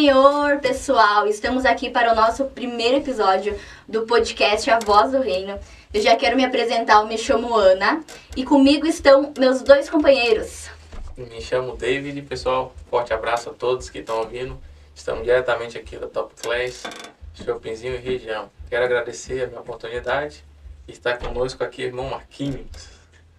Senhor, pessoal! Estamos aqui para o nosso primeiro episódio do podcast A Voz do Reino. Eu já quero me apresentar, eu me chamo Ana e comigo estão meus dois companheiros. Me chamo David, pessoal. Forte abraço a todos que estão ouvindo. Estamos diretamente aqui da Top Class, Shoppingzinho e região. Quero agradecer a minha oportunidade e estar conosco aqui, irmão Marquinhos.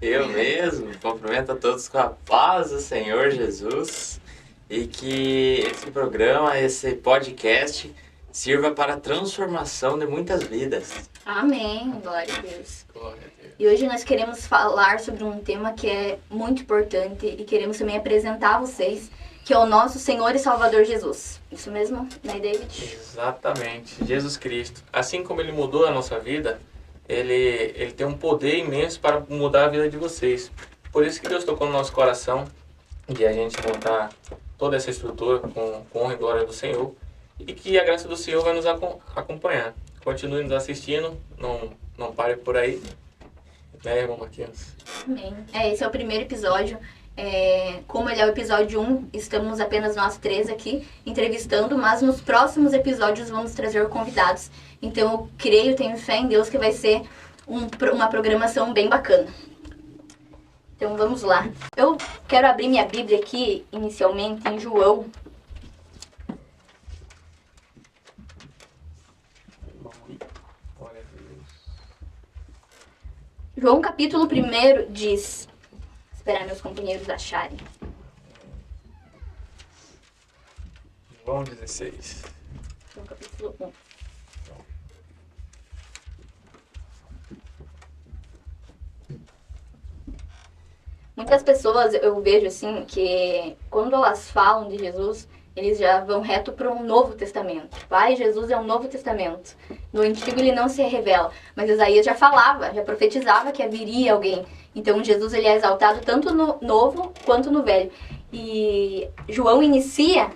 Eu mesmo, cumprimento a todos com a paz do Senhor Jesus e que esse programa, esse podcast sirva para a transformação de muitas vidas. Amém, glória a Deus. Glória a Deus. E hoje nós queremos falar sobre um tema que é muito importante e queremos também apresentar a vocês, que é o nosso Senhor e Salvador Jesus. Isso mesmo, né, David? Exatamente, Jesus Cristo. Assim como Ele mudou a nossa vida, Ele tem um poder imenso para mudar a vida de vocês. Por isso que Deus tocou no nosso coração de a gente montar toda essa estrutura com honra e glória do Senhor e que a graça do Senhor vai nos acompanhar. Continue nos assistindo, não pare por aí, né, irmão Marquinhos? Amém. Esse é o primeiro episódio. Como ele é o episódio 1, estamos apenas nós três aqui entrevistando, mas nos próximos episódios vamos trazer convidados. Então eu creio, tenho fé em Deus que vai ser uma programação bem bacana. Então vamos lá. Eu quero abrir minha Bíblia aqui, inicialmente, em João. Glória a Deus. João capítulo 1 diz... Esperar meus companheiros acharem. João 16. João capítulo 1. Muitas pessoas eu vejo assim que quando elas falam de Jesus, eles já vão reto para um Novo Testamento. Jesus é um Novo Testamento. No Antigo ele não se revela, mas Isaías já falava, já profetizava que haveria alguém. Então Jesus ele é exaltado tanto no Novo quanto no Velho. E João inicia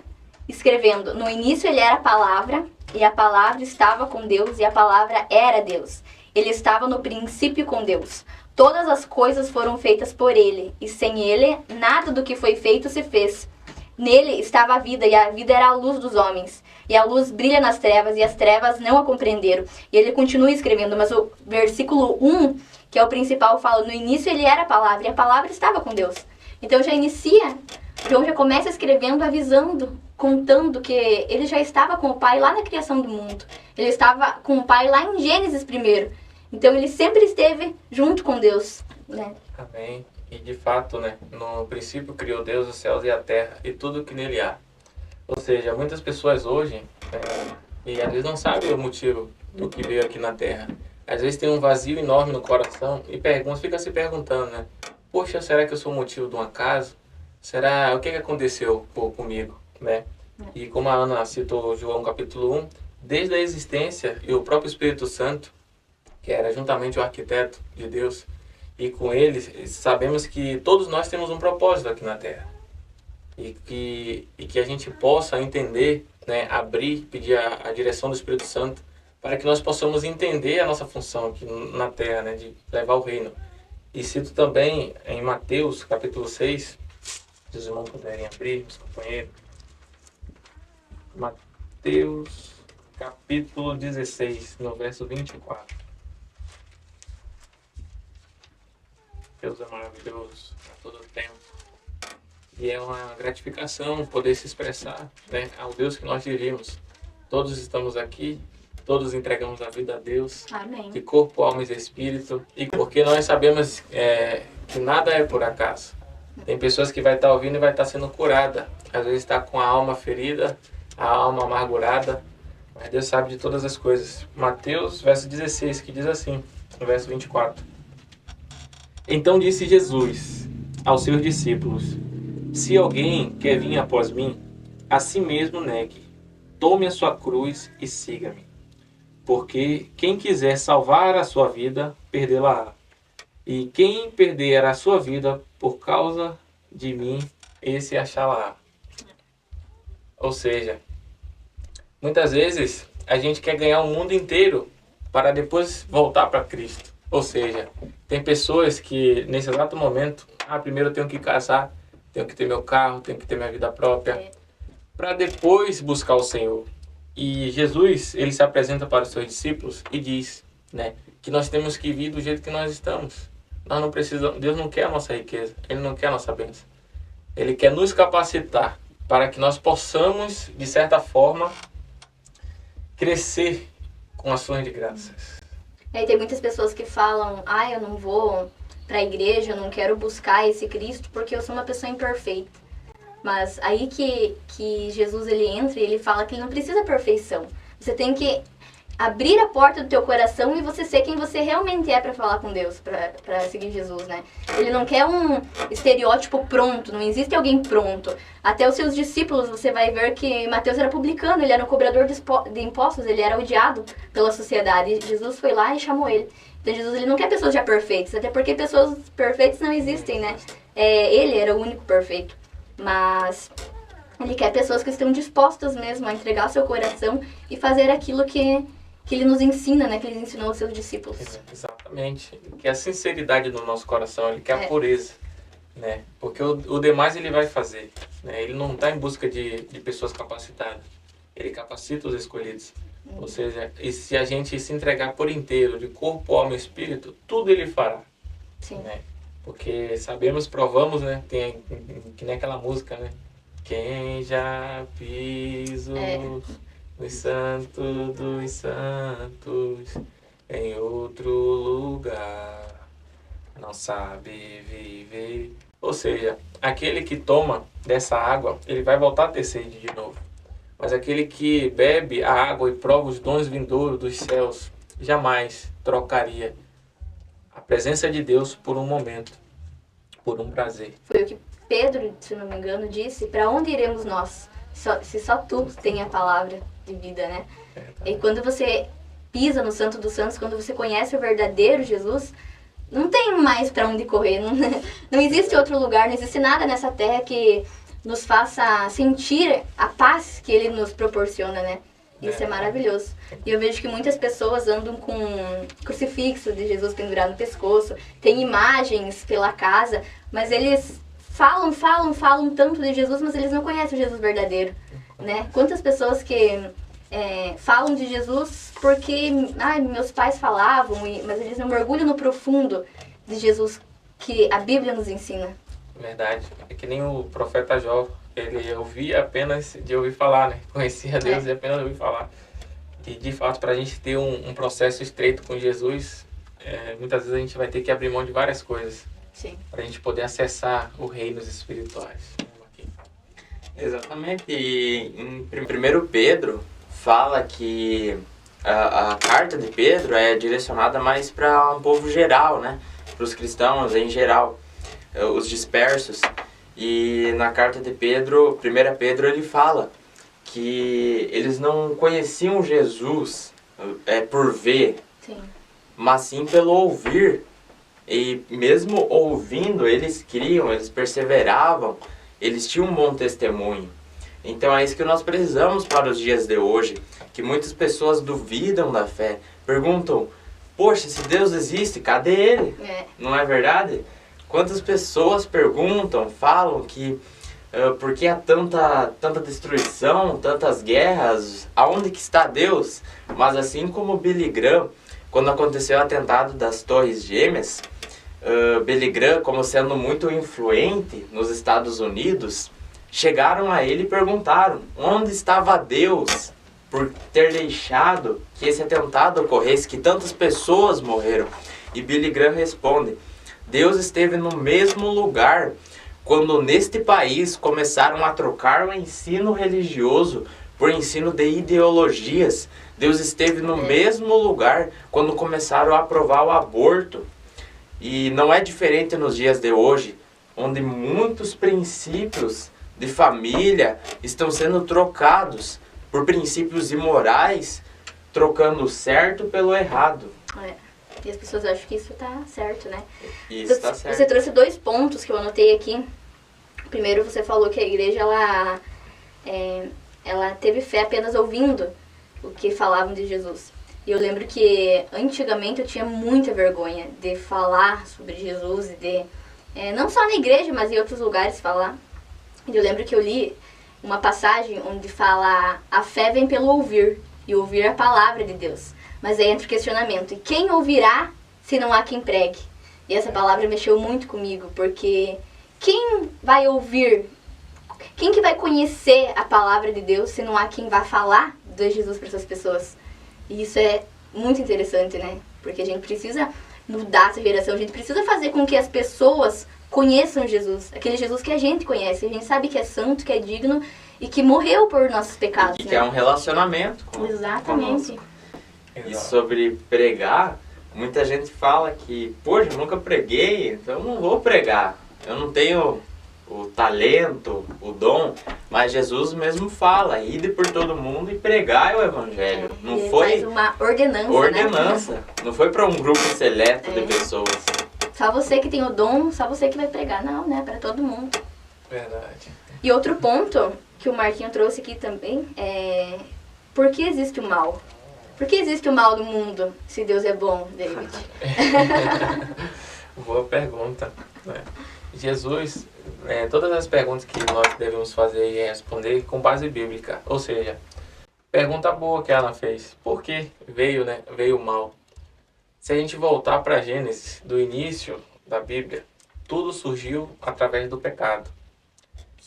escrevendo: no início ele era a palavra, e a palavra estava com Deus, e a palavra era Deus. Ele estava no princípio com Deus. Todas as coisas foram feitas por ele, e sem ele nada do que foi feito se fez. Nele estava a vida, e a vida era a luz dos homens. E a luz brilha nas trevas, e as trevas não a compreenderam. E ele continua escrevendo, mas o versículo 1, que é o principal, fala: no início ele era a palavra, e a palavra estava com Deus. Então já inicia, João já começa escrevendo, avisando, contando que ele já estava com o Pai lá na criação do mundo. Ele estava com o Pai lá em Gênesis primeiro. Então ele sempre esteve junto com Deus, né? Amém. E de fato, né, no princípio criou Deus os céus e a terra e tudo que nele há. Ou seja, muitas pessoas hoje, e às vezes não sabem o motivo do que veio aqui na terra. Às vezes tem um vazio enorme no coração e fica se perguntando, né? Poxa, será que eu sou o motivo de um acaso? Será, o que aconteceu comigo, né? E como a Ana citou João capítulo 1, desde a existência e o próprio Espírito Santo, que era juntamente o arquiteto de Deus, e com ele sabemos que todos nós temos um propósito aqui na Terra. E que a gente possa entender, né, abrir, pedir a direção do Espírito Santo para que nós possamos entender a nossa função aqui na Terra, né, de levar o reino. E cito também em Mateus capítulo 6, se os irmãos puderem abrir, meus companheiros. Mateus capítulo 16, no verso 24. Deus é maravilhoso a todo tempo. E é uma gratificação poder se expressar, né, ao Deus que nós servimos. Todos estamos aqui, todos entregamos a vida a Deus. Amém. De corpo, alma e espírito. E porque nós sabemos que nada é por acaso. Tem pessoas que vai estar ouvindo e vai estar sendo curada. Às vezes está com a alma ferida, a alma amargurada. Mas Deus sabe de todas as coisas. Mateus, verso 16, que diz assim, no verso 24. Então disse Jesus aos seus discípulos: se alguém quer vir após mim, a si mesmo negue, tome a sua cruz e siga-me. Porque quem quiser salvar a sua vida, perdê-la-á. E quem perder a sua vida por causa de mim, esse achá-la-á. Ou seja, muitas vezes a gente quer ganhar o mundo inteiro para depois voltar para Cristo. Ou seja, tem pessoas que nesse exato momento, primeiro eu tenho que casar, tenho que ter meu carro, tenho que ter minha vida própria. para depois buscar o Senhor. E Jesus, ele se apresenta para os seus discípulos e diz, né, que nós temos que vir do jeito que nós estamos. Nós não precisamos, Deus não quer a nossa riqueza, Ele não quer a nossa bênção. Ele quer nos capacitar para que nós possamos, de certa forma, crescer com ações de graças. E tem muitas pessoas que falam, eu não vou para a igreja, eu não quero buscar esse Cristo porque eu sou uma pessoa imperfeita. Mas aí que Jesus ele entra e ele fala que ele não precisa perfeição. Você tem que abrir a porta do teu coração e você ser quem você realmente é para falar com Deus, para seguir Jesus, né? Ele não quer um estereótipo pronto, não existe alguém pronto. Até os seus discípulos, você vai ver que Mateus era publicano, ele era um cobrador de impostos, ele era odiado pela sociedade. E Jesus foi lá e chamou ele. Então Jesus ele não quer pessoas já perfeitas, até porque pessoas perfeitas não existem, né? Ele era o único perfeito. Mas ele quer pessoas que estão dispostas mesmo a entregar o seu coração e fazer aquilo que ele nos ensina, né? Que ele ensinou aos seus discípulos. Exatamente. Que a sinceridade do nosso coração, ele quer a pureza, né? Porque o demais ele vai fazer, né? Ele não está em busca de pessoas capacitadas. Ele capacita os escolhidos. Ou seja, e se a gente se entregar por inteiro, de corpo, alma e espírito, tudo ele fará. Sim. Né? Porque sabemos, provamos, né? Tem que nem aquela música, né? Quem já pisou no santo dos santos, em outro lugar, não sabe viver. Ou seja, aquele que toma dessa água, ele vai voltar a ter sede de novo. Mas aquele que bebe a água e prova os dons vindouros dos céus, jamais trocaria a presença de Deus por um momento, por um prazer. Foi o que Pedro, se não me engano, disse, para onde iremos nós? Se só tu tem a palavra de vida, né? E quando você pisa no Santo dos Santos, quando você conhece o verdadeiro Jesus, não tem mais para onde correr. Não existe outro lugar, não existe nada nessa terra que nos faça sentir a paz que ele nos proporciona, né? Isso é maravilhoso. E eu vejo que muitas pessoas andam com crucifixo de Jesus pendurado no pescoço, tem imagens pela casa, mas eles falam tanto de Jesus, mas eles não conhecem o Jesus verdadeiro, né? Quantas pessoas que falam de Jesus porque meus pais falavam, mas eles não mergulham no profundo de Jesus que a Bíblia nos ensina. Verdade. É que nem o profeta Jó. Ele ouvia apenas de ouvir falar, né? Conhecia Deus e apenas ouvir falar. E, de fato, para a gente ter um processo estreito com Jesus, muitas vezes a gente vai ter que abrir mão de várias coisas. Sim. Para a gente poder acessar os reinos espirituais. Exatamente. E em 1 Pedro fala que a carta de Pedro é direcionada mais para um povo geral, né? Para os cristãos em geral, os dispersos. E na carta de Pedro, 1 Pedro, ele fala que eles não conheciam Jesus por ver, Sim. mas sim pelo ouvir. E mesmo ouvindo, eles criam, eles perseveravam, eles tinham um bom testemunho. Então é isso que nós precisamos para os dias de hoje, que muitas pessoas duvidam da fé, perguntam, poxa, se Deus existe, cadê Ele? Não é verdade? Quantas pessoas perguntam, falam que por que há tanta destruição, tantas guerras, aonde que está Deus? Mas assim como Billy Graham, quando aconteceu o atentado das Torres Gêmeas, Billy Graham, como sendo muito influente nos Estados Unidos, chegaram a ele e perguntaram, onde estava Deus por ter deixado que esse atentado ocorresse, que tantas pessoas morreram? E Billy Graham responde, Deus esteve no mesmo lugar quando neste país começaram a trocar o ensino religioso por ensino de ideologias. Deus esteve no mesmo lugar quando começaram a aprovar o aborto. E não é diferente nos dias de hoje, onde muitos princípios de família estão sendo trocados por princípios imorais, trocando o certo pelo errado. E as pessoas acham que isso tá certo, né? Isso está certo. Você trouxe 2 pontos que eu anotei aqui. Primeiro, você falou que a igreja, ela teve fé apenas ouvindo o que falavam de Jesus. E eu lembro que, antigamente, eu tinha muita vergonha de falar sobre Jesus e de, não só na igreja, mas em outros lugares falar. E eu lembro que eu li uma passagem onde fala: a fé vem pelo ouvir, e ouvir a palavra de Deus. Mas aí entra o questionamento: e quem ouvirá se não há quem pregue? E essa palavra mexeu muito comigo, porque quem vai ouvir, quem que vai conhecer a palavra de Deus se não há quem vá falar de Jesus para essas pessoas? E isso é muito interessante, né? Porque a gente precisa mudar essa geração, a gente precisa fazer com que as pessoas conheçam Jesus, aquele Jesus que a gente conhece, a gente sabe que é santo, que é digno e que morreu por nossos pecados, E né? que é um relacionamento Exatamente. conosco. E sobre pregar, muita gente fala que, poxa, eu nunca preguei, então eu não vou pregar. Eu não tenho o talento, o dom, mas Jesus mesmo fala: ide por todo mundo e pregai o evangelho. Não Ele foi faz uma ordenança, ordenança, não foi para um grupo seleto de É. pessoas. Só você que tem o dom, só você que vai pregar. Não, né? Para todo mundo. Verdade. E outro ponto que o Marquinho trouxe aqui também é: por que existe o mal? Por que existe o mal no mundo se Deus é bom, David? Boa pergunta, né? Jesus, todas as perguntas que nós devemos fazer e responder com base bíblica. Ou seja, pergunta boa que ela fez: por que veio o mal? Se a gente voltar para Gênesis, do início da Bíblia, tudo surgiu através do pecado,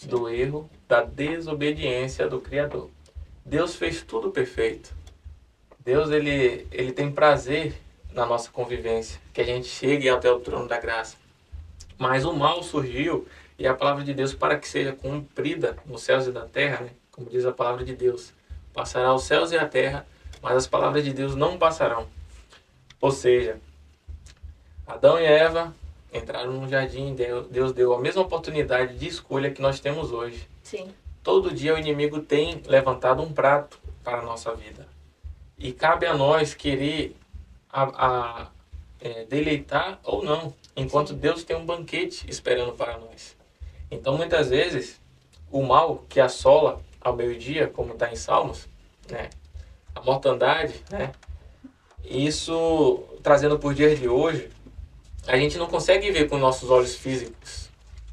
do erro, da desobediência do Criador. Deus fez tudo perfeito. Deus ele tem prazer na nossa convivência, que a gente chegue até o trono da graça. Mas o mal surgiu, e a palavra de Deus, para que seja cumprida nos céus e na terra, né? Como diz a palavra de Deus, passará os céus e a terra, mas as palavras de Deus não passarão. Ou seja, Adão e Eva entraram no jardim, Deus deu a mesma oportunidade de escolha que nós temos hoje. Sim. Todo dia o inimigo tem levantado um prato para a nossa vida. E cabe a nós querer deleitar ou não, enquanto Deus tem um banquete esperando para nós. Então, muitas vezes, o mal que assola ao meio-dia, como está em Salmos, né, a mortandade, né, isso, trazendo por dias de hoje, a gente não consegue ver com nossos olhos físicos,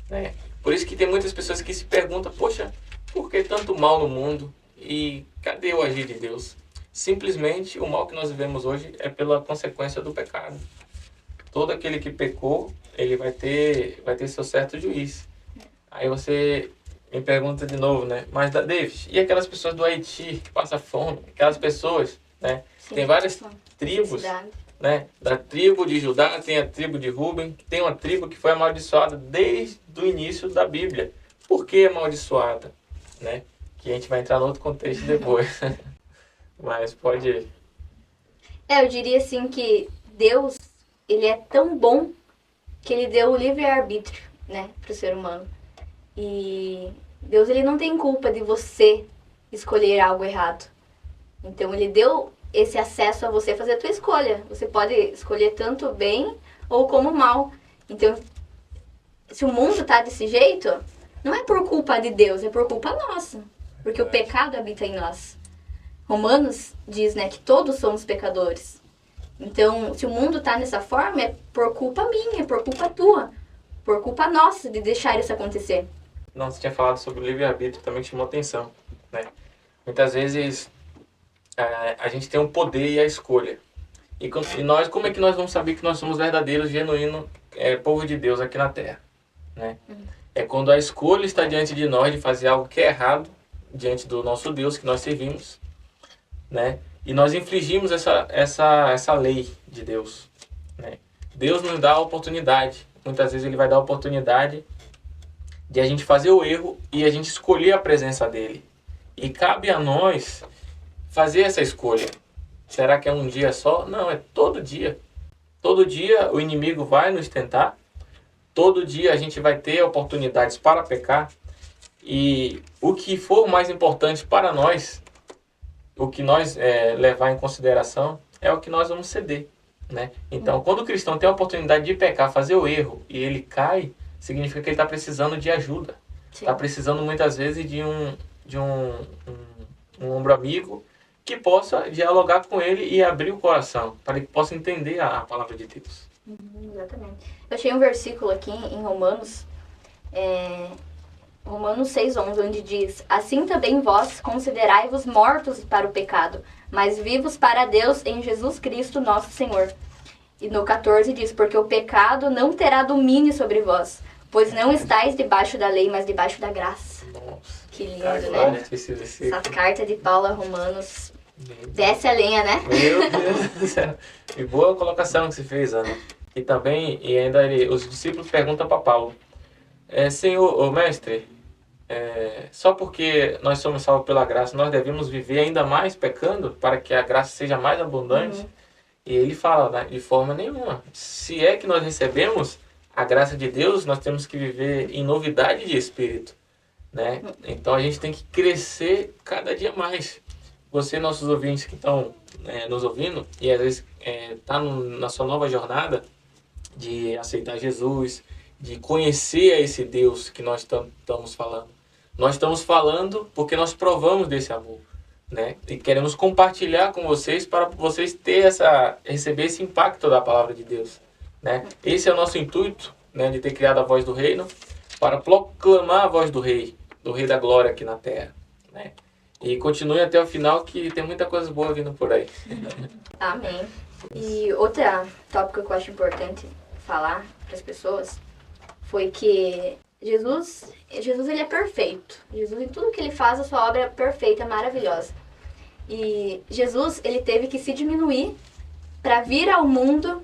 né? Por isso que tem muitas pessoas que se perguntam: poxa, por que tanto mal no mundo? E cadê o agir de Deus? Simplesmente o mal que nós vivemos hoje é pela consequência do pecado. Todo aquele que pecou, ele vai ter seu certo juiz. Aí você me pergunta de novo, né? Mas, David, e aquelas pessoas do Haiti que passam fome? Aquelas pessoas, né? Sim. Tem várias tribos, Necessidade. né? Da tribo de Judá, tem a tribo de Ruben, tem uma tribo que foi amaldiçoada desde o início da Bíblia. Por que amaldiçoada? Né? Que a gente vai entrar no outro contexto depois. Mas pode ir. Eu diria assim que Deus, ele é tão bom que ele deu o livre-arbítrio, né, pro ser humano. E Deus, ele não tem culpa de você escolher algo errado. Então, ele deu esse acesso a você fazer a tua escolha. Você pode escolher tanto bem ou como mal. Então, se o mundo tá desse jeito, não é por culpa de Deus, é por culpa nossa. Porque o pecado habita em nós. Romanos diz, né, que todos somos pecadores. Então, se o mundo tá nessa forma, é por culpa minha, é por culpa tua. Por culpa nossa de deixar isso acontecer. Não, você tinha falado sobre o livre-arbítrio, também que chamou atenção, né? Muitas vezes a gente tem o poder e a escolha. E nós, como é que nós vamos saber que nós somos verdadeiros, genuínos, povo de Deus aqui na Terra, né? É quando a escolha está diante de nós de fazer algo que é errado, diante do nosso Deus que nós servimos, né? E nós infligimos essa lei de Deus, né? Deus nos dá a oportunidade. Muitas vezes ele vai dar a oportunidade de a gente fazer o erro e a gente escolher a presença dele. E cabe a nós fazer essa escolha. Será que é um dia só? Não, é todo dia. Todo dia o inimigo vai nos tentar. Todo dia a gente vai ter oportunidades para pecar. E o que for mais importante para nós, o que nós levar em consideração, é o que nós vamos ceder, né? Então, quando o cristão tem a oportunidade de pecar, fazer o erro, e ele cai, significa que ele está precisando de ajuda. Está precisando muitas vezes de um ombro amigo que possa dialogar com ele e abrir o coração, para que possa entender a palavra de Deus. Exatamente. Eu achei um versículo aqui em Romanos, Romanos 6:11, onde diz: assim também vós considerai-vos mortos para o pecado, mas vivos para Deus em Jesus Cristo nosso Senhor. E no 14 diz: porque o pecado não terá domínio sobre vós, pois não estáis debaixo da lei, mas debaixo da graça. Nossa. Que lindo, Agora, né? esse Essa carta de Paulo a Romanos desce a lenha, né? Meu Deus do céu. E boa colocação que você fez, Ana. E também, os discípulos perguntam para Paulo: Senhor, ô mestre, só porque nós somos salvos pela graça, nós devemos viver ainda mais pecando para que a graça seja mais abundante? E ele fala, né, de forma nenhuma. Se é que nós recebemos a graça de Deus, nós temos que viver em novidade de espírito, né? Então a gente tem que crescer cada dia mais. Você, nossos ouvintes que estão nos ouvindo e às vezes está na sua nova jornada de aceitar Jesus, de conhecer esse Deus que nós estamos falando. Nós estamos falando porque nós provamos desse amor, né? E queremos compartilhar com vocês para vocês receber esse impacto da palavra de Deus, né? Esse é o nosso intuito, né, de ter criado a Voz do Reino, para proclamar a voz do Rei da Glória aqui na Terra, né? E continue até o final, que tem muita coisa boa vindo por aí. Amém. E outra tópico que eu acho importante falar para as pessoas foi que Jesus ele é perfeito. Jesus, em tudo que ele faz, a sua obra é perfeita, maravilhosa. E Jesus, ele teve que se diminuir para vir ao mundo,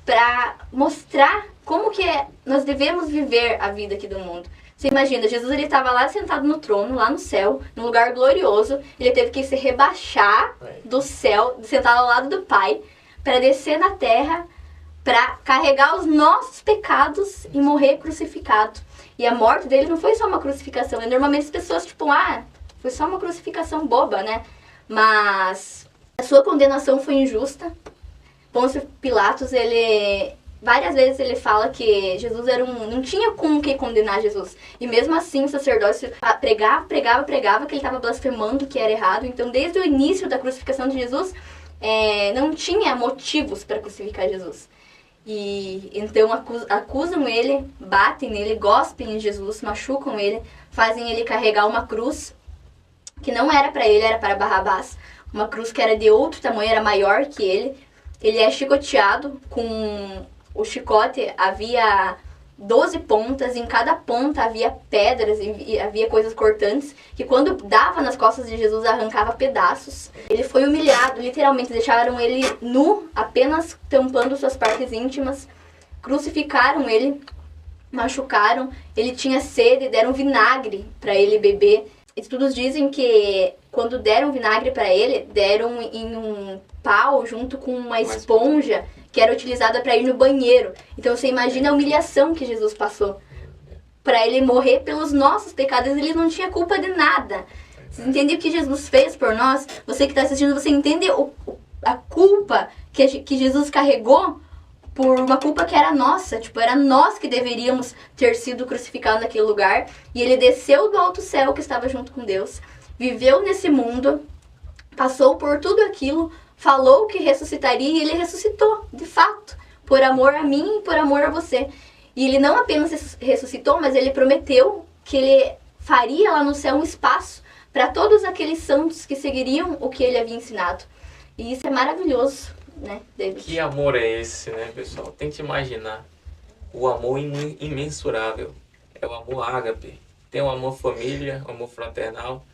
para mostrar como que nós devemos viver a vida aqui do mundo. Você imagina, Jesus ele estava lá sentado no trono, lá no céu, num lugar glorioso. Ele teve que se rebaixar do céu, sentado ao lado do Pai, para descer na terra, para carregar os nossos pecados e morrer crucificado. E a morte dele não foi só uma crucificação. E normalmente as pessoas, foi só uma crucificação boba, né? Mas a sua condenação foi injusta. Pôncio Pilatos, várias vezes ele fala que Jesus não tinha com o que condenar Jesus. E mesmo assim o sacerdócio pregava que ele estava blasfemando, que era errado. Então desde o início da crucificação de Jesus, não tinha motivos para crucificar Jesus. E então acusam ele, batem nele, gospem em Jesus, machucam ele, fazem ele carregar uma cruz que não era para ele, era para Barrabás. Uma cruz que era de outro tamanho, era maior que ele. Ele é chicoteado com o chicote, havia 12 pontas, em cada ponta havia pedras e havia coisas cortantes, que quando dava nas costas de Jesus arrancava pedaços. Ele foi humilhado, literalmente, deixaram ele nu, apenas tampando suas partes íntimas, crucificaram ele, machucaram, ele tinha sede, deram vinagre para ele beber. Estudos dizem que quando deram vinagre para ele, deram em um pau junto com uma esponja que era utilizada para ir no banheiro. Então você imagina a humilhação que Jesus passou para ele morrer pelos nossos pecados. Ele não tinha culpa de nada. Você entende o que Jesus fez por nós? Você que está assistindo, você entende a culpa que Jesus carregou por uma culpa que era nossa. Era nós que deveríamos ter sido crucificados naquele lugar. E ele desceu do alto céu, que estava junto com Deus, viveu nesse mundo, passou por tudo aquilo, falou que ressuscitaria e ele ressuscitou, de fato, por amor a mim e por amor a você. E ele não apenas ressuscitou, mas ele prometeu que ele faria lá no céu um espaço para todos aqueles santos que seguiriam o que ele havia ensinado. E isso é maravilhoso, né, David? Que amor é esse, né, pessoal? Tente imaginar o amor imensurável. É o amor ágape. Tem o amor família, o amor fraternal.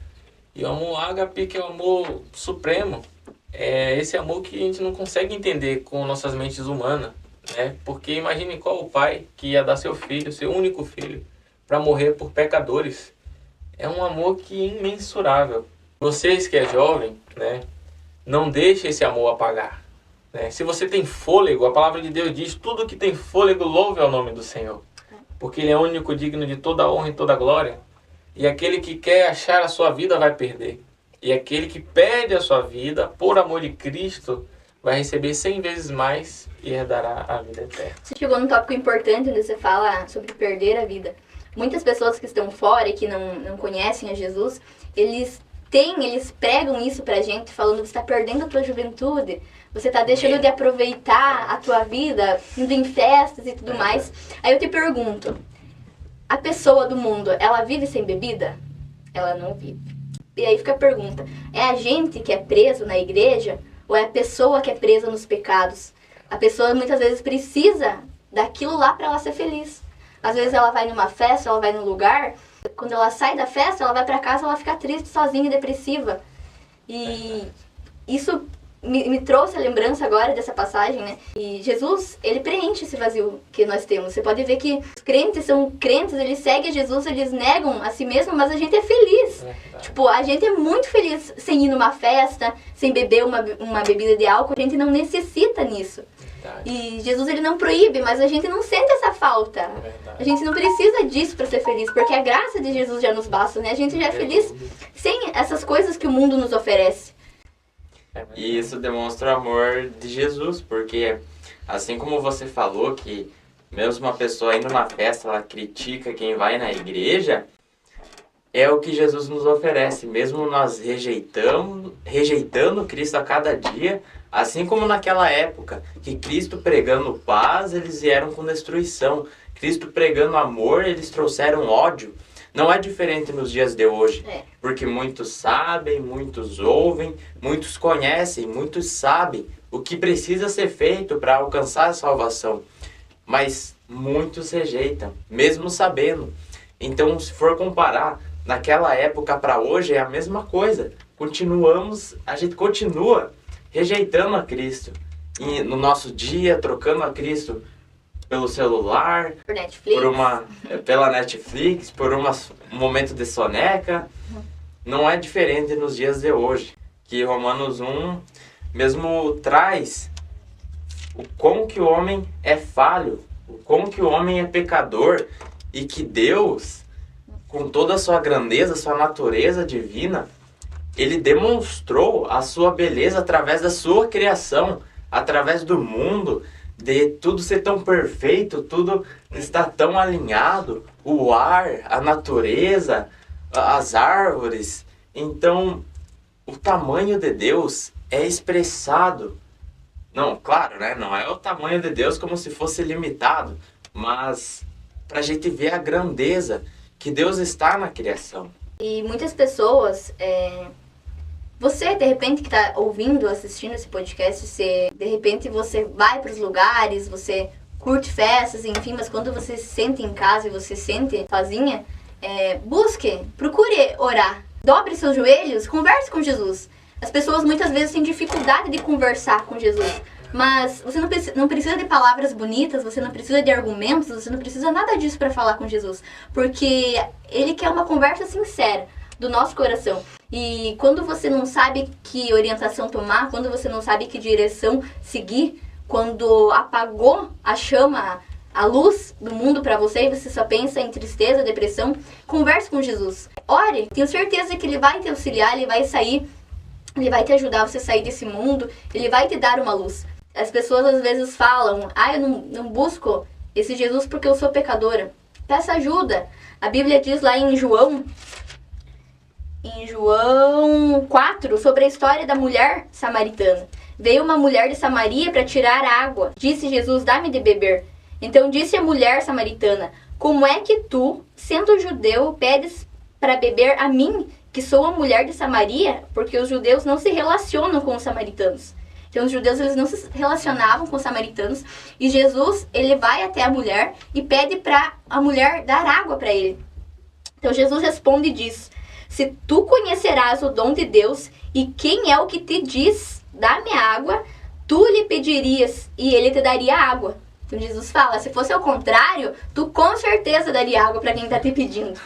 E o amor ágape, que é o amor supremo. É esse amor que a gente não consegue entender com nossas mentes humanas, né? Porque imagine qual o pai que ia dar seu filho, seu único filho, para morrer por pecadores. É um amor que é imensurável. Vocês que é jovem, né? Não deixe esse amor apagar, né? Se você tem fôlego, a palavra de Deus diz: tudo que tem fôlego, louve ao nome do Senhor, porque Ele é o único digno de toda honra e toda glória. E aquele que quer achar a sua vida vai perder. E aquele que perde a sua vida por amor de Cristo vai receber 100 vezes mais e herdará a vida eterna. Você chegou num tópico importante onde você fala sobre perder a vida. Muitas pessoas que estão fora e que não conhecem a Jesus, eles pregam isso pra gente, falando: você está perdendo a tua juventude, você está deixando de aproveitar a tua vida, indo em festas e tudo mais. Aí eu te pergunto, a pessoa do mundo, ela vive sem bebida? Ela não vive. E aí fica a pergunta, é a gente que é preso na igreja ou é a pessoa que é presa nos pecados? A pessoa muitas vezes precisa daquilo lá para ela ser feliz. Às vezes ela vai numa festa, ela vai num lugar, quando ela sai da festa, ela vai para casa, ela fica triste, sozinha e depressiva. E isso me trouxe a lembrança agora dessa passagem, né? E Jesus, ele preenche esse vazio que nós temos. Você pode ver que os crentes são crentes, eles seguem Jesus, eles negam a si mesmos, mas a gente é feliz. Tipo, a gente é muito feliz sem ir numa festa, sem beber uma bebida de álcool. A gente não necessita nisso. E Jesus, ele não proíbe, mas a gente não sente essa falta. A gente não precisa disso para ser feliz, porque a graça de Jesus já nos basta, né? A gente já é feliz sem essas coisas que o mundo nos oferece. E isso demonstra o amor de Jesus, porque assim como você falou que mesmo uma pessoa indo na festa, ela critica quem vai na igreja, é o que Jesus nos oferece, mesmo nós rejeitando Cristo a cada dia, assim como naquela época, que Cristo pregando paz, eles vieram com destruição, Cristo pregando amor, eles trouxeram ódio. Não é diferente nos dias de hoje, porque muitos sabem, muitos ouvem, muitos conhecem, muitos sabem o que precisa ser feito para alcançar a salvação, mas muitos rejeitam, mesmo sabendo. Então, se for comparar naquela época para hoje, é a mesma coisa. A gente continua rejeitando a Cristo. E no nosso dia, trocando a Cristo pelo celular, por Netflix. Pela Netflix, por um momento de soneca. Não é diferente nos dias de hoje, que Romanos 1 mesmo traz o como que o homem é falho, o como que o homem é pecador e que Deus, com toda a sua grandeza, sua natureza divina, ele demonstrou a sua beleza através da sua criação, através do mundo, de tudo ser tão perfeito, tudo está tão alinhado, o ar, a natureza, as árvores. Então, o tamanho de Deus é expressado. Não, claro, né? Não é o tamanho de Deus como se fosse limitado, mas para a gente ver a grandeza que Deus está na criação. E muitas pessoas... Você, de repente, que está ouvindo, assistindo esse podcast, de repente você vai para os lugares, você curte festas, enfim, mas quando você se sente em casa e você se sente sozinha, procure orar. Dobre seus joelhos, converse com Jesus. As pessoas muitas vezes têm dificuldade de conversar com Jesus, mas você não precisa de palavras bonitas, você não precisa de argumentos, você não precisa nada disso para falar com Jesus, porque Ele quer uma conversa sincera do nosso coração. E quando você não sabe que orientação tomar, quando você não sabe que direção seguir, quando apagou a chama, a luz do mundo para você e você só pensa em tristeza, depressão, converse com Jesus. Ore, tenho certeza que Ele vai te auxiliar, Ele vai te ajudar a você sair desse mundo, Ele vai te dar uma luz. As pessoas às vezes falam, eu não busco esse Jesus porque eu sou pecadora. Peça ajuda. A Bíblia diz lá em João 4, sobre a história da mulher samaritana. Veio uma mulher de Samaria para tirar água. Disse Jesus, dá-me de beber. Então disse a mulher samaritana, como é que tu, sendo judeu, pedes para beber a mim, que sou a mulher de Samaria? Porque os judeus não se relacionam com os samaritanos. Então os judeus eles não se relacionavam com os samaritanos. E Jesus, ele vai até a mulher e pede para a mulher dar água para ele. Então Jesus responde e diz, se tu conhecerás o dom de Deus e quem é o que te diz, dá-me água, tu lhe pedirias e ele te daria água. Então Jesus fala, se fosse ao contrário, tu com certeza daria água para quem está te pedindo.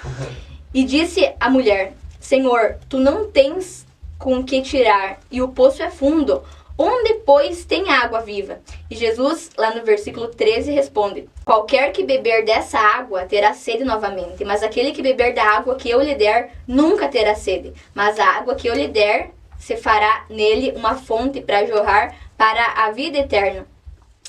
E disse a mulher, Senhor, tu não tens com que tirar e o poço é fundo. Onde, pois, tem água viva? E Jesus, lá no versículo 13, responde, qualquer que beber dessa água terá sede novamente, mas aquele que beber da água que eu lhe der nunca terá sede. Mas a água que eu lhe der se fará nele uma fonte para jorrar para a vida eterna.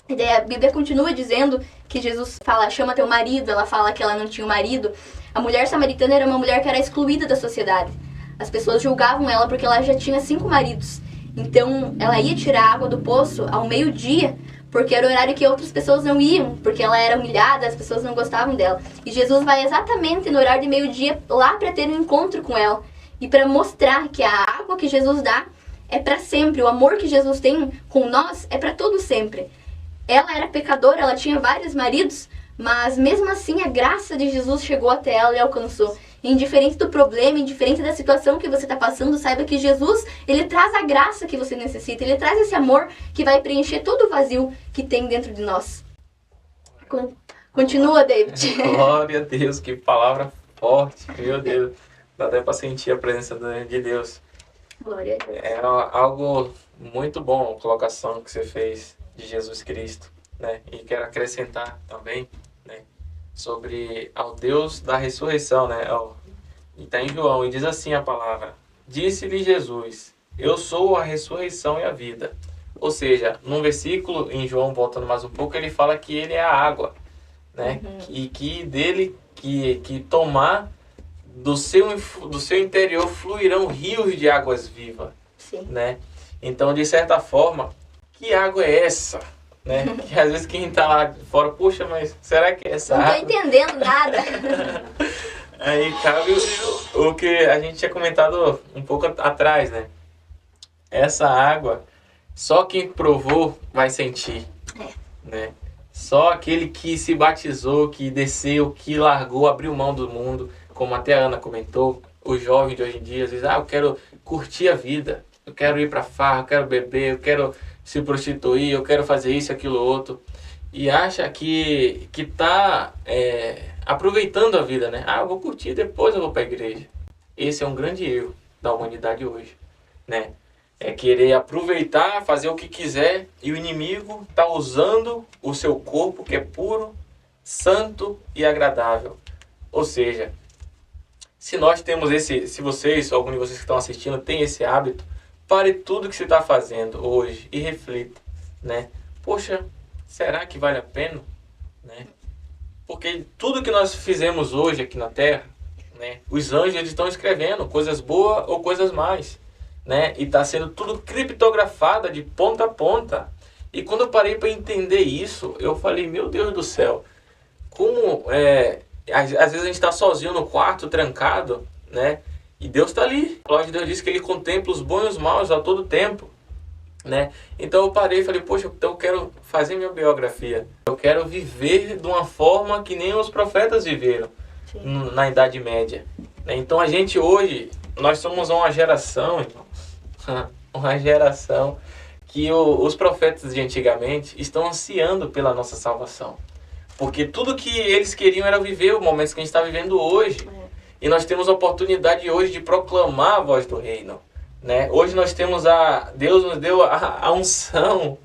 E daí a Bíblia continua dizendo que Jesus fala, chama teu marido, ela fala que ela não tinha um marido. A mulher samaritana era uma mulher que era excluída da sociedade. As pessoas julgavam ela porque ela já tinha 5 maridos. Então, ela ia tirar água do poço ao meio-dia, porque era o horário que outras pessoas não iam, porque ela era humilhada, as pessoas não gostavam dela. E Jesus vai exatamente no horário de meio-dia lá para ter um encontro com ela e para mostrar que a água que Jesus dá é para sempre, o amor que Jesus tem com nós é para todo sempre. Ela era pecadora, ela tinha vários maridos, mas mesmo assim a graça de Jesus chegou até ela e alcançou. Indiferente do problema, indiferente da situação que você está passando, saiba que Jesus, ele traz a graça que você necessita, ele traz esse amor que vai preencher todo o vazio que tem dentro de nós. Continua, David. Glória a Deus, que palavra forte, meu Deus. Dá até para sentir a presença de Deus. Glória a Deus. É algo muito bom a colocação que você fez de Jesus Cristo, né? E quero acrescentar também, né, sobre ao Deus da ressurreição, né? E está em João, e diz assim a palavra: disse-lhe Jesus, eu sou a ressurreição e a vida. Ou seja, num versículo em João, voltando mais um pouco, ele fala que ele é a água, né? E que dele, que tomar do seu interior fluirão rios de águas vivas, né? Então, de certa forma, que água é essa? Né? Que às vezes quem está lá de fora, puxa, mas será que é essa água? Não estou entendendo nada. Aí cabe o que a gente tinha comentado um pouco atrás, né? Essa água, só quem provou vai sentir, né? Só aquele que se batizou, que desceu, que largou, abriu mão do mundo, como até a Ana comentou, o jovem de hoje em dia, às vezes, eu quero curtir a vida, eu quero ir pra farra, eu quero beber, eu quero se prostituir, eu quero fazer isso, aquilo, outro, e acha que tá aproveitando a vida, né? Eu vou curtir, depois eu vou pra igreja. Esse é um grande erro da humanidade hoje, né? É querer aproveitar, fazer o que quiser, e o inimigo tá usando o seu corpo, que é puro, santo e agradável. Ou seja, se nós temos se vocês, algum de vocês que estão assistindo, tem esse hábito, pare tudo que você está fazendo hoje e reflita, né? Poxa, será que vale a pena? Né? Porque tudo que nós fizemos hoje aqui na Terra, né, os anjos eles estão escrevendo coisas boas ou coisas más, né? E está sendo tudo criptografado de ponta a ponta. E quando eu parei para entender isso, eu falei, meu Deus do céu, como às vezes a gente está sozinho no quarto, trancado, né? E Deus está ali. A palavra de Deus diz que Ele contempla os bons e os maus a todo tempo, né? Então eu parei e falei, poxa, então eu quero fazer minha biografia. Eu quero viver de uma forma que nem os profetas viveram na Idade Média. Então a gente hoje, nós somos uma geração, irmãos, uma geração que os profetas de antigamente estão ansiando pela nossa salvação. Porque tudo que eles queriam era viver o momento que a gente está vivendo hoje. E nós temos a oportunidade hoje de proclamar a voz do reino, né? Hoje nós temos Deus nos deu a unção.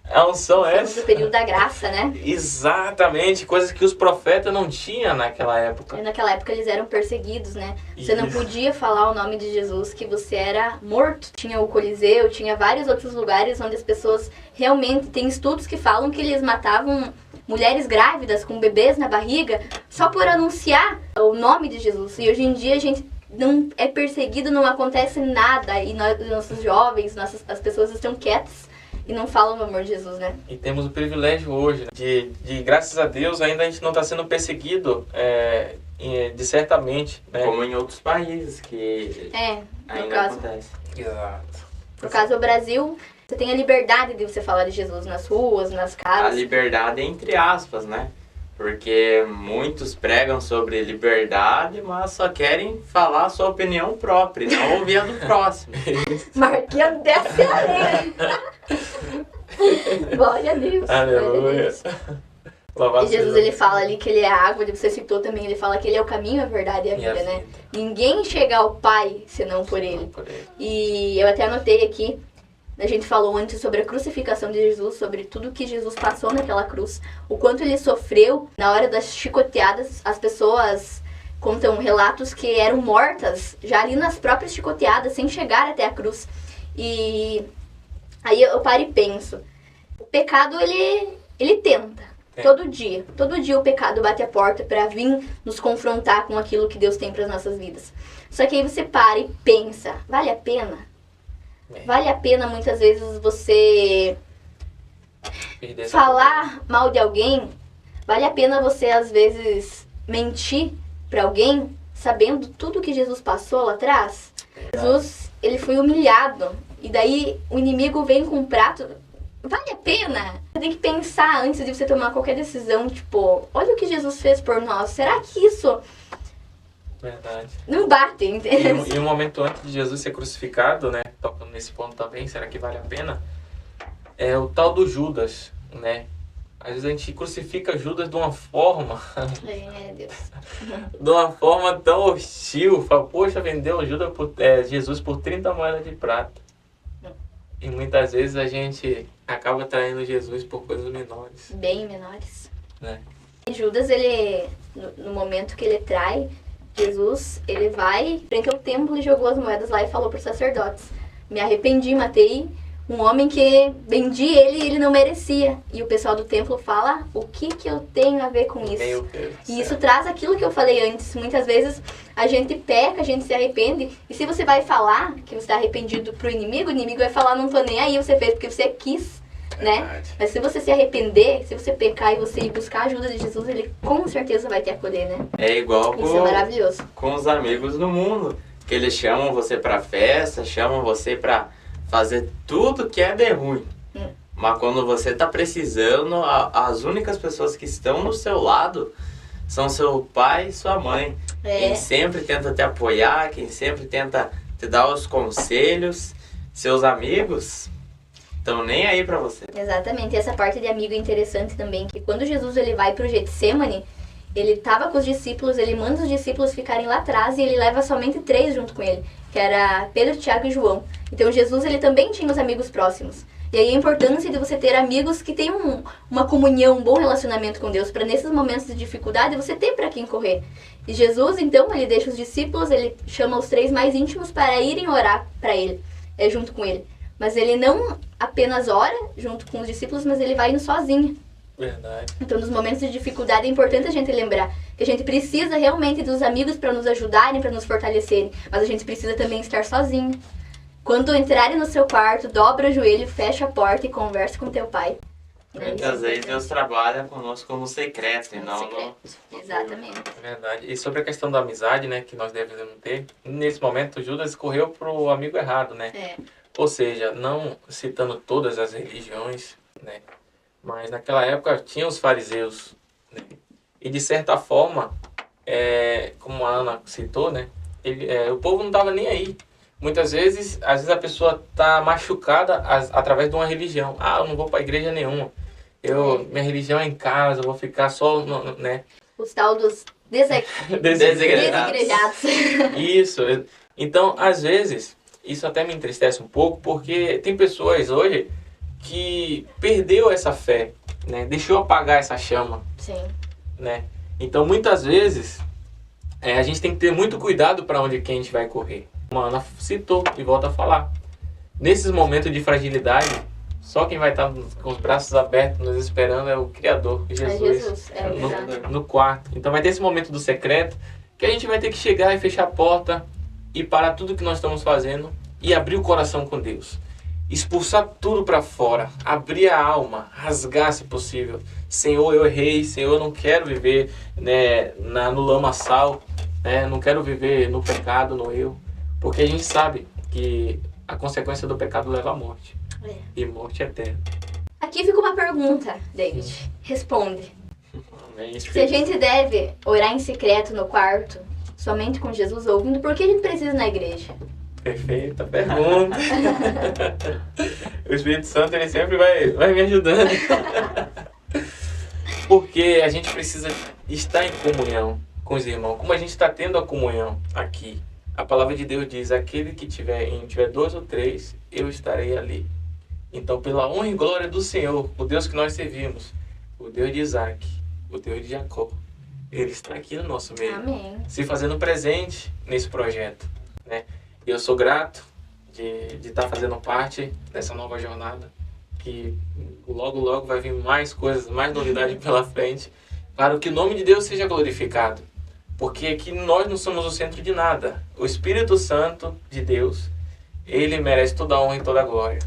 A unção é essa. No período da graça, né? Exatamente, coisas que os profetas não tinham naquela época. E naquela época eles eram perseguidos, né? Você não podia falar o nome de Jesus, que você era morto. Tinha o Coliseu, tinha vários outros lugares onde as pessoas realmente... Tem estudos que falam que eles matavam mulheres grávidas com bebês na barriga só por anunciar o nome de Jesus. E hoje em dia a gente não é perseguido, não acontece nada. E nossos jovens, as pessoas estão quietas e não falam o amor de Jesus, né? E temos o privilégio hoje, né, de graças a Deus, ainda a gente não está sendo perseguido certamente, né? Como em outros países que ainda acontece. Exato. No caso do Brasil, você tem a liberdade de você falar de Jesus nas ruas, nas casas. A liberdade entre aspas, né? Porque muitos pregam sobre liberdade, mas só querem falar a sua opinião própria e não ouvir a do próximo. Marquinhos desce a lenha. Glória a Deus. Aleluia. E Jesus, ele fala ali que ele é a água, você citou também, ele fala que ele é o caminho, a verdade e a vida, né? Ninguém chega ao Pai senão por ele. E eu até anotei aqui, a gente falou antes sobre a crucificação de Jesus, sobre tudo que Jesus passou naquela cruz, o quanto ele sofreu na hora das chicoteadas. As pessoas contam relatos que eram mortas já ali nas próprias chicoteadas, sem chegar até a cruz. E aí eu paro e penso, o pecado ele tenta. Todo dia o pecado bate a porta para vir nos confrontar com aquilo que Deus tem para as nossas vidas. Só que aí você para e pensa, vale a pena? Vale a pena muitas vezes você Perder essa Falar mal de alguém, vale a pena você, às vezes, mentir pra alguém, sabendo tudo que Jesus passou lá atrás? Jesus, ele foi humilhado. E daí o inimigo vem com um prato. Vale a pena? Você tem que pensar antes de você tomar qualquer decisão. Tipo, olha o que Jesus fez por nós. Será que isso Verdade. não bate, entendeu? E um momento antes de Jesus ser crucificado, né? Tocando nesse ponto também, será que vale a pena? É o tal do Judas, né? Às vezes a gente crucifica Judas de uma forma, Deus. de uma forma tão hostil. Fala, poxa, vendeu Jesus por 30 moedas de prata. E muitas vezes a gente acaba traindo Jesus por coisas menores, Bem menores. né? E Judas, ele, no momento que ele trai Jesus, ele vai frente ao templo e jogou as moedas lá e falou para os sacerdotes: me arrependi, matei um homem que vendi ele e ele não merecia. E o pessoal do templo fala: o que eu tenho a ver com isso? Meu Deus do E céu. isso traz aquilo que eu falei antes. Muitas vezes a gente peca, a gente se arrepende. E se você vai falar que você está arrependido pro inimigo, o inimigo vai falar: não tô nem aí, você fez porque você quis, né? Verdade. Mas se você se arrepender, se você pecar e você ir buscar a ajuda de Jesus, ele com certeza vai te acolher, né? É igual Isso é maravilhoso. com os amigos no mundo, que eles chamam você pra festa, chamam você pra fazer tudo que é de ruim. Mas quando você tá precisando, as únicas pessoas que estão do seu lado são seu pai e sua mãe. Quem sempre tenta te apoiar, quem sempre tenta te dar os conselhos, seus amigos estão nem aí pra você. Exatamente. E essa parte de amigo é interessante também, que quando Jesus ele vai pro Getsemane, ele estava com os discípulos, ele manda os discípulos ficarem lá atrás e ele leva somente 3 junto com ele, que era Pedro, Tiago e João. Então Jesus, ele também tinha os amigos próximos. E aí a importância de você ter amigos que têm uma comunhão, um bom relacionamento com Deus, para nesses momentos de dificuldade você ter para quem correr. E Jesus, então, ele deixa os discípulos, ele chama os 3 mais íntimos para irem orar para ele, junto com ele. Mas ele não apenas ora junto com os discípulos, mas ele vai indo sozinho. Verdade. Então, nos momentos de dificuldade, é importante a gente lembrar que a gente precisa realmente dos amigos para nos ajudarem, para nos fortalecerem. Mas a gente precisa também estar sozinho. Quando entrarem no seu quarto, dobra o joelho, fecha a porta e converse com teu pai. Muitas vezes Deus trabalha conosco no secreto e não no... Exatamente. É verdade. E sobre a questão da amizade, né, que nós devemos ter, nesse momento Judas correu pro amigo errado, né? Ou seja, não citando todas as religiões, né? Mas naquela época tinha os fariseus, né? E de certa forma, como a Ana citou, né? O povo não estava nem aí. Muitas vezes, às vezes a pessoa está machucada através de uma religião. Ah, eu não vou para igreja nenhuma. Minha religião é em casa, eu vou ficar só, né? Os tal dos desigrejados. Isso. Então, às vezes, isso até me entristece um pouco, porque tem pessoas hoje que perdeu essa fé, né? Deixou apagar essa chama. Sim. Né? Então, muitas vezes, a gente tem que ter muito cuidado para onde que a gente vai correr. Como a Ana citou e volta a falar. Nesses momentos de fragilidade, só quem vai estar com os braços abertos nos esperando é o Criador, Jesus. No quarto. Então vai ter esse momento do secreto que a gente vai ter que chegar e fechar a porta e parar tudo que nós estamos fazendo e abrir o coração com Deus. Expulsar tudo para fora, abrir a alma, rasgar se possível. Senhor, eu errei. Senhor, eu não quero viver, né, no lamaçal, né? Não quero viver no pecado, no erro. Porque a gente sabe que a consequência do pecado leva à morte. E morte eterna. Aqui fica uma pergunta, David. Responde. Amém. Se a gente deve orar em secreto no quarto, somente com Jesus ouvindo, por que a gente precisa ir na igreja? Perfeita pergunta. O Espírito Santo, ele sempre vai me ajudando. Porque a gente precisa estar em comunhão com os irmãos. Como a gente está tendo a comunhão aqui. A palavra de Deus diz: aquele que tiver 2 ou 3, eu estarei ali. Então, pela honra e glória do Senhor, o Deus que nós servimos, o Deus de Isaac, o Deus de Jacó, Ele está aqui no nosso meio. Amém. Se fazendo presente nesse projeto, né? E eu sou grato de estar fazendo parte dessa nova jornada, que logo, logo vai vir mais coisas, mais novidades pela frente, para que o nome de Deus seja glorificado. Porque aqui nós não somos o centro de nada. O Espírito Santo de Deus, Ele merece toda a honra e toda a glória.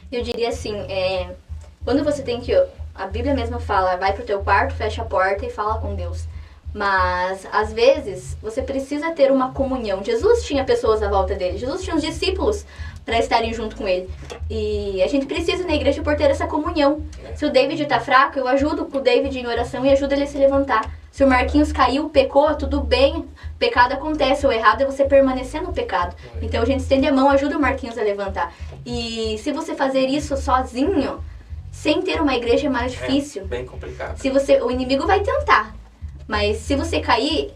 Eu diria assim, Quando você tem que... A Bíblia mesmo fala, vai pro teu quarto, fecha a porta e fala com Deus. Mas, às vezes, você precisa ter uma comunhão. Jesus tinha pessoas à volta dele. Jesus tinha os discípulos para estarem junto com ele. E a gente precisa na igreja por ter essa comunhão. Se o David tá fraco, eu ajudo o David em oração e ajudo ele a se levantar. Se o Marquinhos caiu, pecou, tudo bem. Pecado acontece. O errado é você permanecer no pecado. Então a gente estende a mão, ajuda o Marquinhos a levantar. E se você fazer isso sozinho, sem ter uma igreja, é mais difícil. Bem complicado. O inimigo vai tentar. Mas se você cair,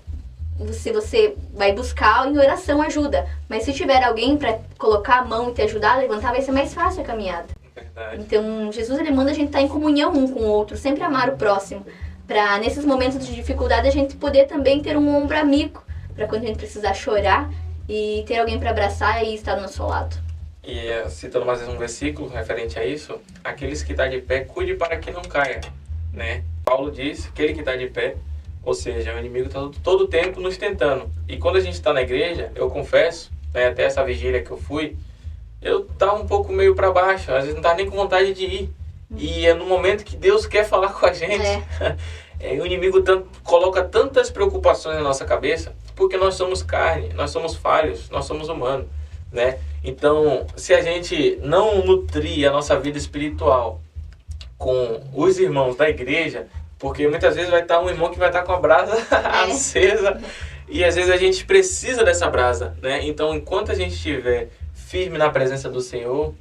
você vai buscar em oração ajuda. Mas se tiver alguém para colocar a mão e te ajudar a levantar, vai ser mais fácil a caminhada. Verdade. Então, Jesus ele manda a gente estar em comunhão um com o outro, sempre amar o próximo. Para nesses momentos de dificuldade a gente poder também ter um ombro amigo. Para quando a gente precisar chorar e ter alguém para abraçar e estar do nosso lado. E citando mais um versículo referente a isso, aqueles que estão de pé, cuide para que não caia, né? Paulo diz, aquele que está de pé, ou seja, o inimigo está todo o tempo nos tentando. E quando a gente está na igreja, eu confesso, né, até essa vigília que eu fui, eu estava um pouco meio para baixo, às vezes não estava nem com vontade de ir. E é no momento que Deus quer falar com a gente. O inimigo coloca tantas preocupações na nossa cabeça, porque nós somos carne, nós somos falhos, nós somos humanos, né? Então, se a gente não nutrir a nossa vida espiritual com os irmãos da igreja, porque muitas vezes vai estar um irmão que vai estar com a brasa acesa e às vezes a gente precisa dessa brasa, né? Então, enquanto a gente estiver firme na presença do Senhor,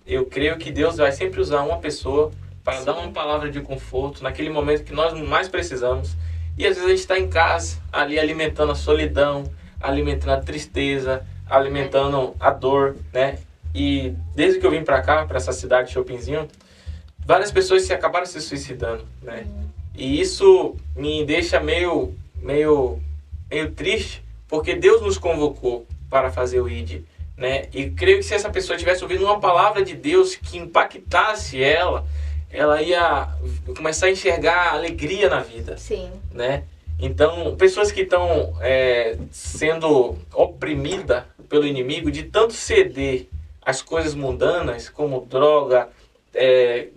eu creio que Deus vai sempre usar uma pessoa para dar uma palavra de conforto naquele momento que nós mais precisamos. E às vezes a gente está em casa, ali alimentando a solidão, alimentando a tristeza, alimentando a dor, né? E desde que eu vim para cá, para essa cidade de Chopinzinho, várias pessoas acabaram se suicidando, né? E isso me deixa meio triste, porque Deus nos convocou para fazer o ID, né? E creio que se essa pessoa tivesse ouvido uma palavra de Deus que impactasse ela ia começar a enxergar alegria na vida. Sim. Né? Então, pessoas que estão sendo oprimidas pelo inimigo de tanto ceder às coisas mundanas, como droga,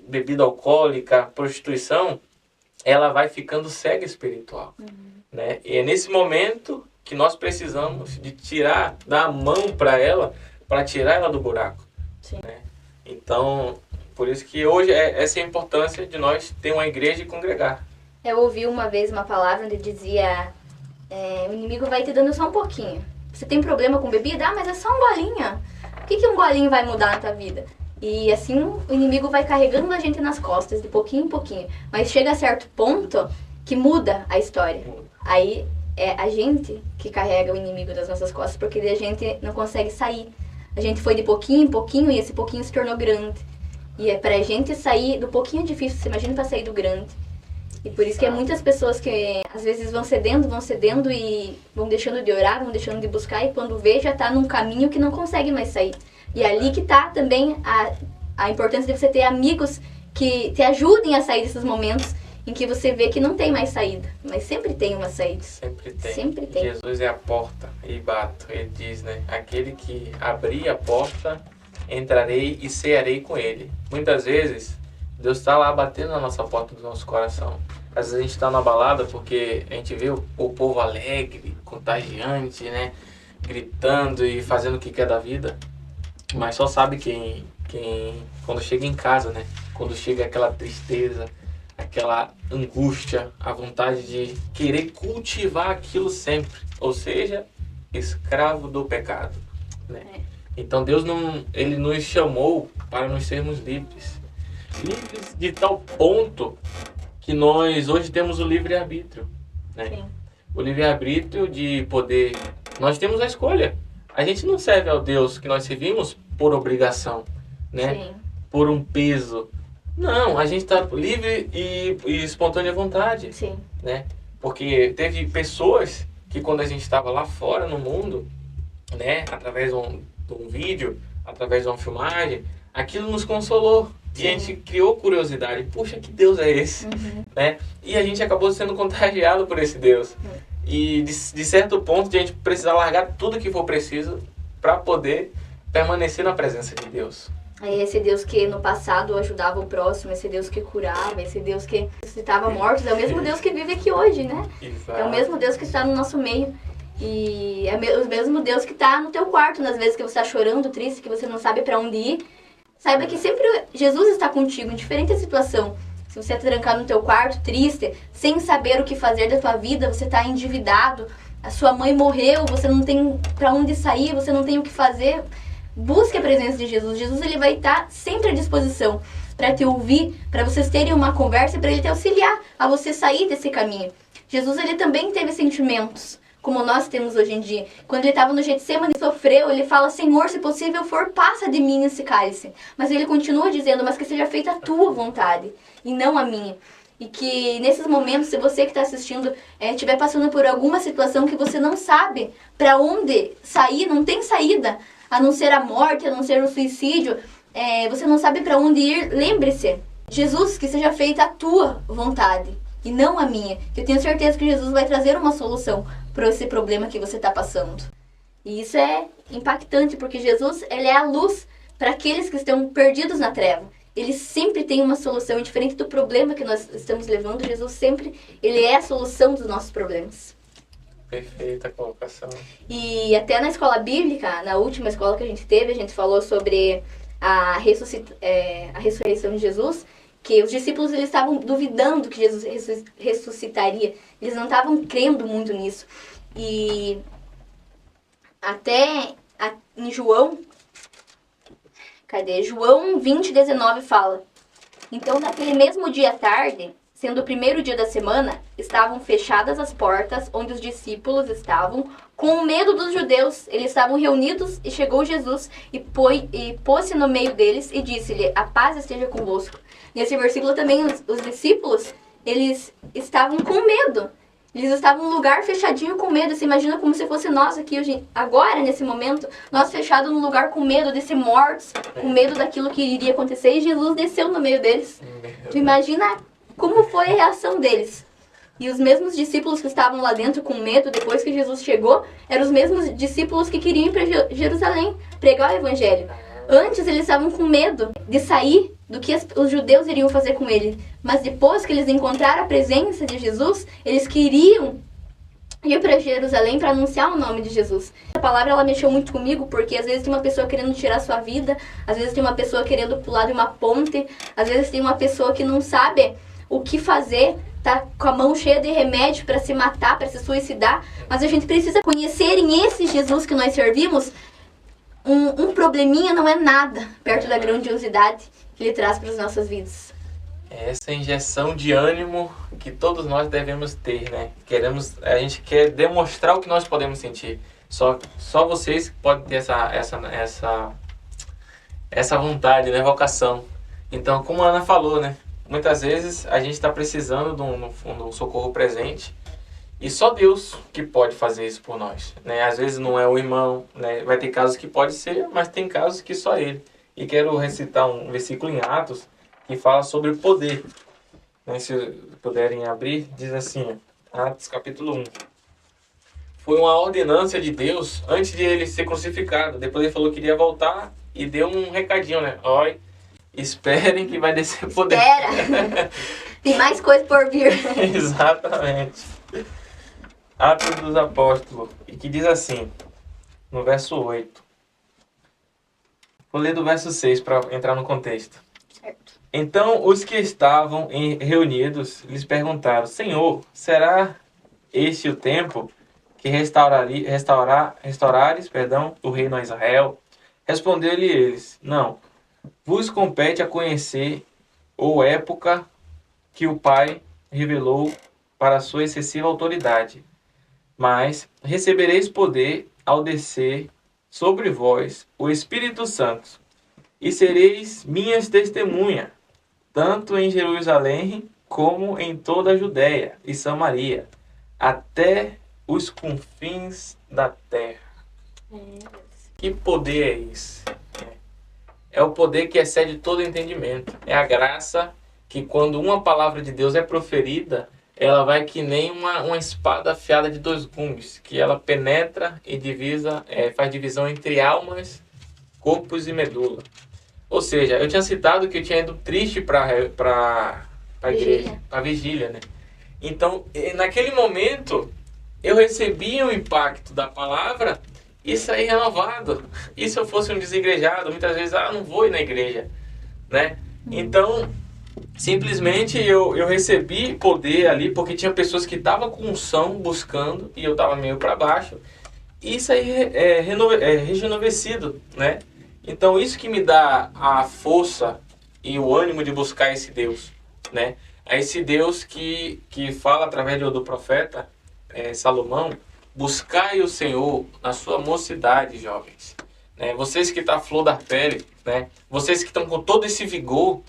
bebida alcoólica, prostituição, ela vai ficando cega espiritual. Né? E é nesse momento que nós precisamos de dar a mão para ela, para tirar ela do buraco. Sim. Né? Então, por isso que hoje essa é a importância de nós ter uma igreja e congregar. Eu ouvi uma vez uma palavra onde dizia, o inimigo vai te dando só um pouquinho. Você tem problema com bebida? Ah, mas é só um golinho. O que um golinho vai mudar na tua vida? E assim o inimigo vai carregando a gente nas costas, de pouquinho em pouquinho. Mas chega a certo ponto que muda a história. Aí é a gente que carrega o inimigo das nossas costas, porque a gente não consegue sair. A gente foi de pouquinho em pouquinho e esse pouquinho se tornou grande. E é pra gente sair do pouquinho difícil, você imagina pra sair do grande. E por isso que muitas pessoas que às vezes vão cedendo e vão deixando de orar, vão deixando de buscar, e quando vê já tá num caminho que não consegue mais sair. E é ali que tá também a importância de você ter amigos que te ajudem a sair desses momentos em que você vê que não tem mais saída. Mas sempre tem uma saída. Sempre tem. Sempre tem. Jesus é a porta e bato. Ele diz, né? Aquele que abrir a porta, entrarei e cearei com ele. Muitas vezes, Deus está lá batendo na nossa porta do nosso coração. Às vezes a gente está na balada porque a gente vê o povo alegre, contagiante, né? Gritando e fazendo o que quer da vida. Mas só sabe quem quando chega em casa, né? Quando chega aquela tristeza, aquela angústia, a vontade de querer cultivar aquilo sempre. Ou seja, escravo do pecado, né? Então Deus ele nos chamou para nós sermos livres. Livres de tal ponto que nós hoje temos o livre-arbítrio, né? Sim. O livre-arbítrio de poder... Nós temos a escolha. A gente não serve ao Deus que nós servimos por obrigação, né? Sim. Por um peso. Não, a gente está livre e espontânea vontade. Sim. Né? Porque teve pessoas que quando a gente estava lá fora no mundo, né? Através de um vídeo, através de uma filmagem, aquilo nos consolou. Sim. E a gente criou curiosidade. Puxa, que Deus é esse? Né? E a gente acabou sendo contagiado por esse Deus. E de certo ponto a gente precisa largar tudo que for preciso para poder permanecer na presença de Deus. Esse Deus que no passado ajudava o próximo, esse Deus que curava, esse Deus que ressuscitava mortos, é o mesmo Deus que vive aqui hoje, né? Exato. É o mesmo Deus que está no nosso meio. E é o mesmo Deus que está no teu quarto, nas vezes que você está chorando, triste, que você não sabe para onde ir. Saiba que sempre Jesus está contigo, em diferente situação. Se você está trancado no teu quarto, triste, sem saber o que fazer da tua vida, você está endividado, a sua mãe morreu, você não tem para onde sair, você não tem o que fazer, busque a presença de Jesus. Jesus, ele vai estar sempre à disposição para te ouvir, para vocês terem uma conversa, para ele te auxiliar a você sair desse caminho. Jesus, ele também teve sentimentos, como nós temos hoje em dia. Quando ele estava no Getsemane e sofreu, ele fala: Senhor, se possível for, passa de mim esse cálice. Mas ele continua dizendo: mas que seja feita a tua vontade e não a minha. E que nesses momentos, se você que está assistindo estiver passando por alguma situação que você não sabe para onde sair, não tem saída, a não ser a morte, a não ser o suicídio, você não sabe para onde ir, lembre-se: Jesus, que seja feita a tua vontade e não a minha. Eu tenho certeza que Jesus vai trazer uma solução para esse problema que você está passando. E isso é impactante, porque Jesus, ele é a luz para aqueles que estão perdidos na treva. Ele sempre tem uma solução, diferente do problema que nós estamos levando. Jesus sempre, ele é a solução dos nossos problemas. Perfeita colocação. E até na escola bíblica, na última escola que a gente teve, a gente falou sobre a ressurreição de Jesus, que os discípulos, eles estavam duvidando que Jesus ressuscitaria. Eles não estavam crendo muito nisso. E até em João 20:19 fala: então, naquele mesmo dia à tarde, sendo o primeiro dia da semana, estavam fechadas as portas onde os discípulos estavam, com medo dos judeus. Eles estavam reunidos e chegou Jesus e pôs-se no meio deles e disse-lhe: a paz esteja convosco. Nesse versículo também os discípulos, eles estavam com medo. Eles estavam num lugar fechadinho com medo. Você imagina como se fosse nós aqui hoje, agora, nesse momento, nós fechados num lugar com medo de ser mortos, com medo daquilo que iria acontecer, e Jesus desceu no meio deles. Tu imagina como foi a reação deles. E os mesmos discípulos que estavam lá dentro com medo, depois que Jesus chegou, eram os mesmos discípulos que queriam ir para Jerusalém pregar o evangelho. Antes eles estavam com medo de sair do que os judeus iriam fazer com ele. Mas depois que eles encontraram a presença de Jesus, eles queriam ir para Jerusalém para anunciar o nome de Jesus. A palavra, ela mexeu muito comigo, porque às vezes tem uma pessoa querendo tirar sua vida, às vezes tem uma pessoa querendo pular de uma ponte, às vezes tem uma pessoa que não sabe o que fazer, tá com a mão cheia de remédio para se matar, para se suicidar. Mas a gente precisa conhecer em esse Jesus que nós servimos. Um probleminha não é nada perto da grandiosidade que ele traz para as nossas vidas. Essa injeção de ânimo que todos nós devemos ter, né? A gente quer demonstrar o que nós podemos sentir. Só vocês podem ter essa vontade, né? Vocação. Então, como a Ana falou, né? Muitas vezes a gente está precisando de um socorro presente. E só Deus que pode fazer isso por nós, né? Às vezes não é o irmão, né? Vai ter casos que pode ser, mas tem casos que só Ele. E quero recitar um versículo em Atos que fala sobre o poder, né? Se puderem abrir, diz assim, Atos capítulo 1. Foi uma ordenança de Deus antes de Ele ser crucificado. Depois Ele falou que iria voltar e deu um recadinho, né? Olha, esperem que vai descer poder. Espera! Tem mais coisa por vir. Exatamente. Atos dos Apóstolos, e que diz assim, no verso 8. Vou ler do verso 6 para entrar no contexto. Certo. Então os que estavam reunidos lhes perguntaram: Senhor, será este o tempo que restaurares o reino a Israel? Respondeu-lhe eles: Não, vos compete a conhecer ou época que o Pai revelou para a sua excessiva autoridade. Mas recebereis poder ao descer sobre vós o Espírito Santo, e sereis minhas testemunhas, tanto em Jerusalém como em toda a Judéia e Samaria, até os confins da terra. Que poder é esse? É o poder que excede todo entendimento. É a graça que, quando uma palavra de Deus é proferida, ela vai que nem uma espada afiada de 2 gumes, que ela penetra e faz divisão entre almas, corpos e medula. Ou seja, eu tinha citado que eu tinha ido triste para igreja, para vigília, né? Então, naquele momento, eu recebi o impacto da palavra e saí renovado. E se eu fosse um desigrejado, muitas vezes, não vou ir na igreja, né? Então, simplesmente eu recebi poder ali, porque tinha pessoas que estavam com unção buscando e eu estava meio para baixo. E isso aí é rejuvenescido, né? Então, isso que me dá a força e o ânimo de buscar esse Deus, né? É esse Deus que fala através do profeta Salomão: buscai o Senhor na sua mocidade, jovens. Né? Vocês que estão à flor da pele, né? Vocês que estão com todo esse vigor,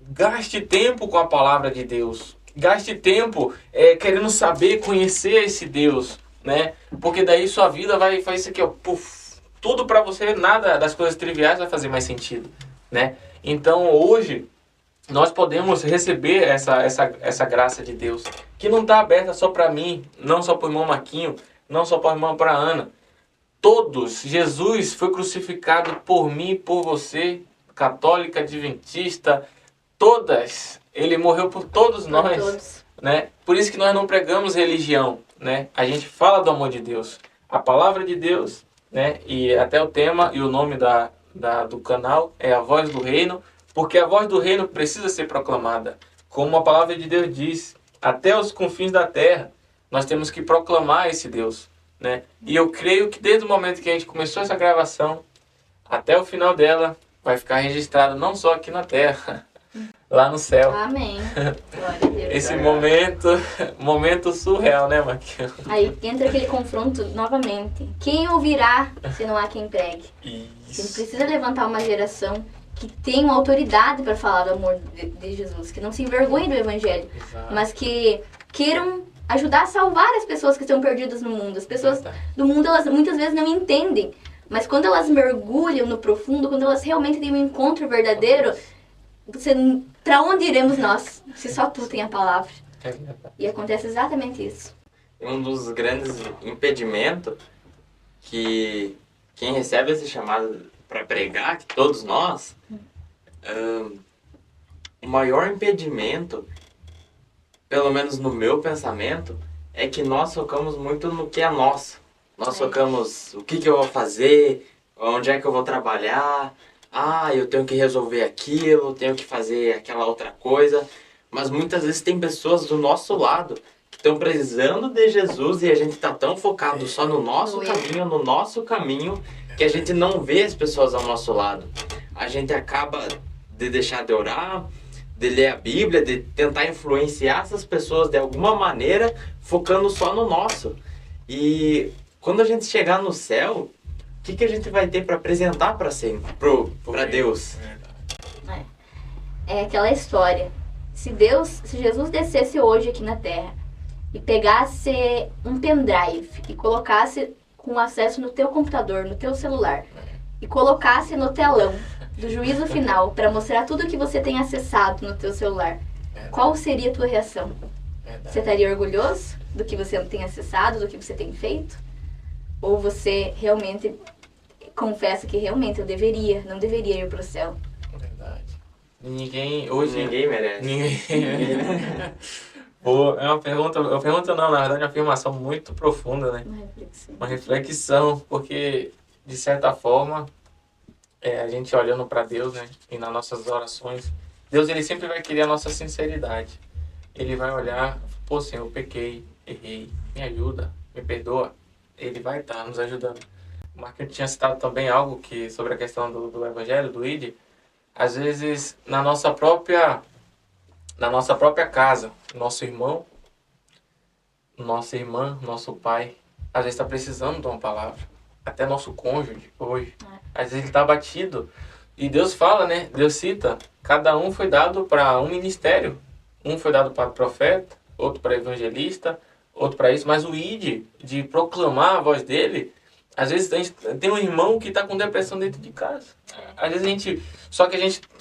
gaste tempo com a palavra de Deus. Gaste tempo querendo saber, conhecer esse Deus, né? Porque daí sua vida vai fazer isso aqui, ó, puf, tudo para você, nada das coisas triviais vai fazer mais sentido, né? Então hoje nós podemos receber essa graça de Deus, que não está aberta só para mim, não só para o irmão Marquinho, não só para a irmã para Ana. Todos, Jesus foi crucificado por mim e por você, católica, adventista, todas. Ele morreu por todos nós, né? Por isso que nós não pregamos religião, né? A gente fala do amor de Deus, a palavra de Deus, né? E até o tema e o nome do canal é A Voz do Reino, porque a voz do reino precisa ser proclamada. Como a palavra de Deus diz, até os confins da terra, nós temos que proclamar esse Deus, né? E eu creio que desde o momento que a gente começou essa gravação, até o final dela, vai ficar registrado não só aqui na terra, lá no céu. Amém. Glória a Deus. Esse momento surreal, né, Marquinhos? Aí entra aquele confronto novamente. Quem ouvirá se não há quem pregue? Isso. A gente precisa levantar uma geração que tem uma autoridade para falar do amor de Jesus, que não se envergonhe do Evangelho, Exato. mas que queiram ajudar a salvar as pessoas que estão perdidas no mundo. As pessoas do mundo, elas muitas vezes não entendem, mas quando elas mergulham no profundo, quando elas realmente têm um encontro verdadeiro, para onde iremos nós, se só tu tem a palavra? E acontece exatamente isso. Um dos grandes impedimentos que quem recebe esse chamado para pregar, que todos nós, o maior impedimento, pelo menos no meu pensamento, é que nós focamos muito no que é nosso. Nós focamos o que eu vou fazer, onde é que eu vou trabalhar, eu tenho que resolver aquilo, tenho que fazer aquela outra coisa. Mas muitas vezes tem pessoas do nosso lado que estão precisando de Jesus e a gente está tão focado só no nosso caminho, que a gente não vê as pessoas ao nosso lado. A gente acaba de deixar de orar, de ler a Bíblia, de tentar influenciar essas pessoas de alguma maneira, focando só no nosso. E quando a gente chegar no céu, o que a gente vai ter para apresentar para Deus? É aquela história. Se Jesus descesse hoje aqui na Terra e pegasse um pendrive e colocasse com acesso no teu computador, no teu celular, e colocasse no telão do juízo final para mostrar tudo que você tem acessado no teu celular, qual seria a tua reação? Você estaria orgulhoso do que você tem acessado, do que você tem feito? Ou você realmente confessa que realmente não deveria ir para o céu? Verdade. Ninguém merece. Ninguém. Pô, é uma pergunta não, na verdade é uma afirmação muito profunda, né? Uma reflexão, porque de certa forma, a gente olhando para Deus, né, e nas nossas orações, Deus ele sempre vai querer a nossa sinceridade. Ele vai olhar, pô, Senhor, eu pequei, errei, me ajuda, me perdoa. Ele vai estar nos ajudando. O Marquinhos tinha citado também algo sobre a questão do Evangelho, do ID. Às vezes, na nossa própria casa, nosso irmão, nossa irmã, nosso pai, às vezes está precisando de uma palavra. Até nosso cônjuge hoje. Às vezes ele está abatido. E Deus fala, né? Deus cita, cada um foi dado para um ministério. Um foi dado para profeta, outro para evangelista, outro para isso. Mas o ID, de proclamar a voz dele, às vezes a gente tem um irmão que está com depressão dentro de casa. Às vezes a gente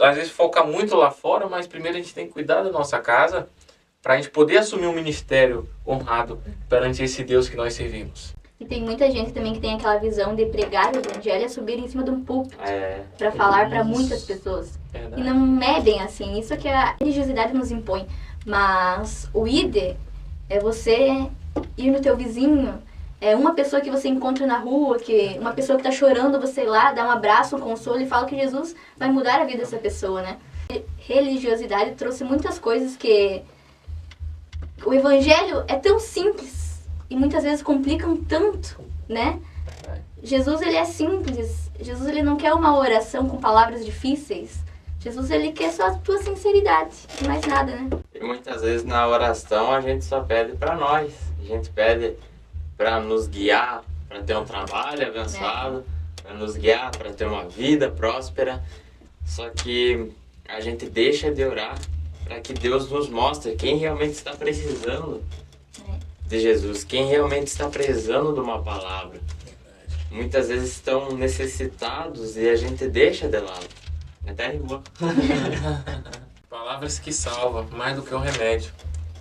às vezes foca muito lá fora, mas primeiro a gente tem que cuidar da nossa casa para a gente poder assumir um ministério honrado perante esse Deus que nós servimos. E tem muita gente também que tem aquela visão de pregar o evangelho é subir em cima de um púlpito É, para falar para Isso. muitas pessoas. E Verdade. não é bem assim. Isso é que a religiosidade nos impõe. Mas o ID é você ir no teu vizinho, é uma pessoa que você encontra na rua, que uma pessoa que tá chorando, você ir lá, dá um abraço, um consolo e fala que Jesus vai mudar a vida dessa pessoa, né? Religiosidade trouxe muitas coisas que o evangelho é tão simples e muitas vezes complicam tanto, né? Verdade. Jesus, ele é simples. Jesus, ele não quer uma oração com palavras difíceis. Jesus, ele quer só a tua sinceridade, mais nada, né? e muitas vezes na oração a gente só pede para nós. A gente pede para nos guiar, para ter um trabalho abençoado, para nos guiar, para ter uma vida próspera. Só que a gente deixa de orar para que Deus nos mostre quem realmente está precisando de Jesus, quem realmente está precisando de uma palavra. Muitas vezes estão necessitados e a gente deixa de lado. Até rimou. Palavras que salvam mais do que um remédio,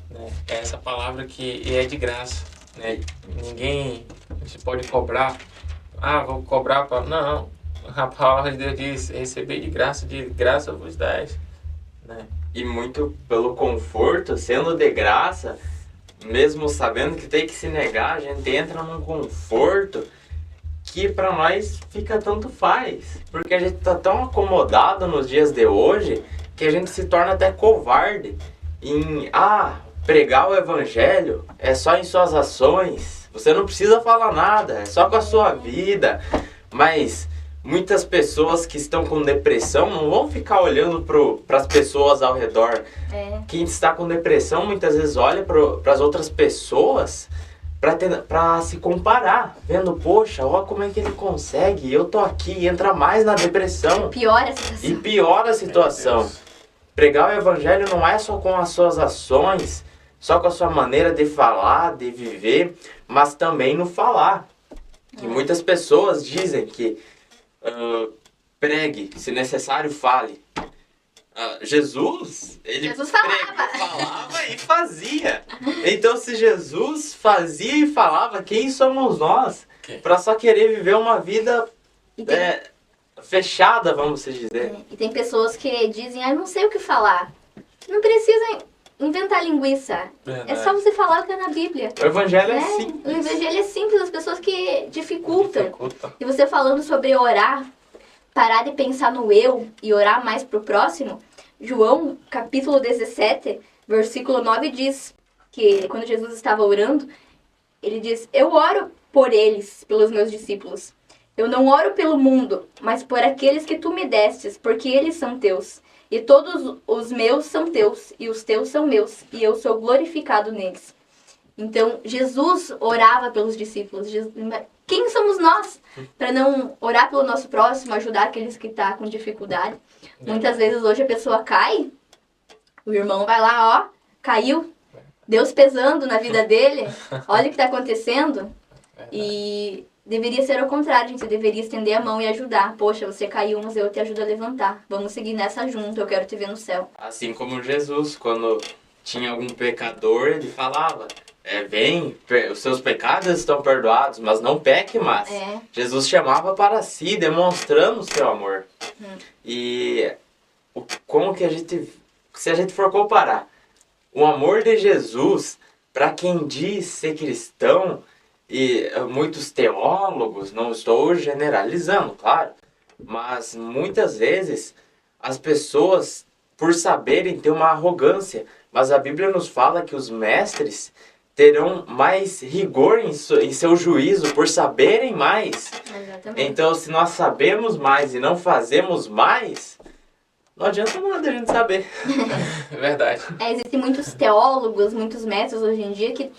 né? É essa palavra que é de graça, né? Ninguém a gente pode cobrar. Ah, vou cobrar para... Não, a palavra de Deus diz: receber de graça vos dais, né? E muito pelo conforto, sendo de graça, mesmo sabendo que tem que se negar, a gente entra num conforto que pra nós fica tanto faz. Porque a gente tá tão acomodado nos dias de hoje que a gente se torna até covarde em pregar o evangelho é só em suas ações. Você não precisa falar nada, é só com a sua vida. Mas muitas pessoas que estão com depressão não vão ficar olhando para as pessoas ao redor. Quem está com depressão muitas vezes olha para as outras pessoas para se comparar, vendo, poxa, olha como é que ele consegue, eu tô aqui, e entra mais na depressão Piora a situação. e piora a situação. Meu Deus. Pregar o evangelho não é só com as suas ações, só com a sua maneira de falar, de viver, mas também no falar. E muitas pessoas dizem que pregue, se necessário, fale. Jesus, ele Jesus falava. falava e fazia. Então, se Jesus fazia e falava, quem somos nós para só querer viver uma vida E tem, fechada, vamos dizer? e tem pessoas que dizem, eu não sei o que falar. Não precisa inventar linguiça. Verdade. É só você falar o que é na Bíblia. O evangelho é Né? O simples. evangelho é simples, as pessoas que dificultam. Dificulta. E você falando sobre orar, parar de pensar no eu e orar mais pro próximo, João, capítulo 17, versículo 9 diz que quando Jesus estava orando, ele diz, eu oro por eles, pelos meus discípulos. Eu não oro pelo mundo, mas por aqueles que tu me destes, porque eles são teus. E todos os meus são teus, e os teus são meus, e eu sou glorificado neles. Então, Jesus orava pelos discípulos. Quem somos nós para não orar pelo nosso próximo, ajudar aqueles que estão com dificuldade? Muitas vezes hoje a pessoa cai, o irmão vai lá, ó, caiu, Deus pesando na vida dele, olha o que está acontecendo. E deveria ser ao contrário, a gente deveria estender a mão e ajudar. Poxa, você caiu, mas eu te ajudo a levantar. Vamos seguir nessa junto, eu quero te ver no céu. Assim como Jesus, quando tinha algum pecador, ele falava, vem, os seus pecados estão perdoados, mas não peque mais. Jesus chamava para si, demonstrando o seu amor. E como que se a gente for comparar o amor de Jesus para quem diz ser cristão, e muitos teólogos, não estou generalizando, claro, mas muitas vezes as pessoas, por saberem, têm uma arrogância, mas a Bíblia nos fala que os mestres terão mais rigor em seu juízo por saberem mais. Exatamente. Então, se nós sabemos mais e não fazemos mais, não adianta nada a gente saber. É verdade. Existem muitos teólogos, muitos mestres hoje em dia que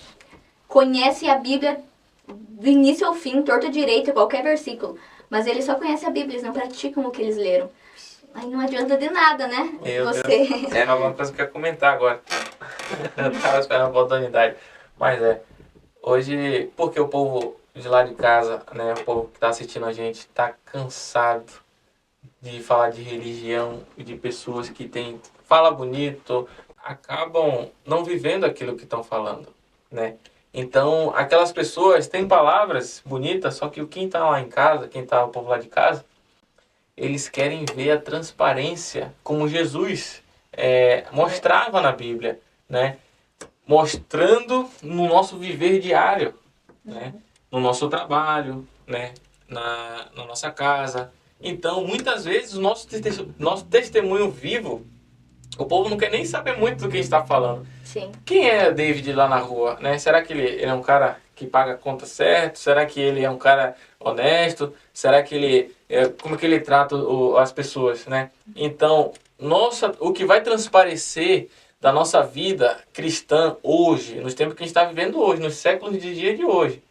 conhecem a Bíblia do início ao fim, torto direito, qualquer versículo. Mas eles só conhecem a Bíblia, eles não praticam o que eles leram. Aí não adianta de nada, né? Meu Você... Deus. É uma coisa que eu ia comentar agora. Eu tava esperando a oportunidade. Mas hoje, porque o povo de lá de casa, né, o povo que tá assistindo a gente, tá cansado de falar de religião e de pessoas que fala bonito, acabam não vivendo aquilo que estão falando, né? Então, aquelas pessoas têm palavras bonitas, só que quem está lá em casa, quem está o povo lá de casa, eles querem ver a transparência como Jesus mostrava na Bíblia, né? Mostrando no nosso viver diário, né? No nosso trabalho, né? Na nossa casa. Então, muitas vezes, o nosso testemunho vivo, o povo não quer nem saber muito do que a gente está falando. Sim. Quem é David lá na rua, né? Será que ele é um cara que paga a conta certo? Será que ele é um cara honesto? Será que ele... como é que ele trata as pessoas, né? Então, o que vai transparecer da nossa vida cristã hoje, nos tempos que a gente está vivendo hoje, nos séculos de dia de hoje,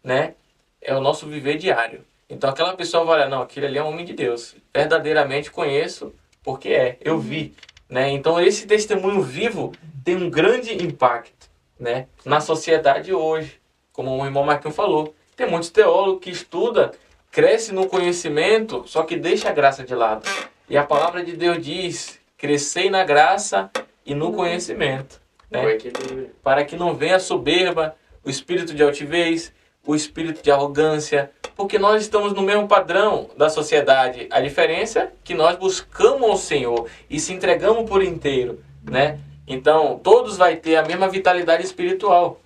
né? É o nosso viver diário. Então, aquela pessoa vai olhar, não, aquele ali é um homem de Deus. Verdadeiramente conheço, porque eu vi, né? Então, esse testemunho vivo tem um grande impacto, né, na sociedade hoje. Como o irmão Marquinhos falou, tem muitos teólogos que estudam, cresce no conhecimento, só que deixa a graça de lado. E a palavra de Deus diz, crescei na graça e no conhecimento, né? Para que não venha a soberba, o espírito de altivez, o espírito de arrogância, porque nós estamos no mesmo padrão da sociedade. A diferença é que nós buscamos o Senhor e se entregamos por inteiro, né? Então, todos vai ter a mesma vitalidade espiritual.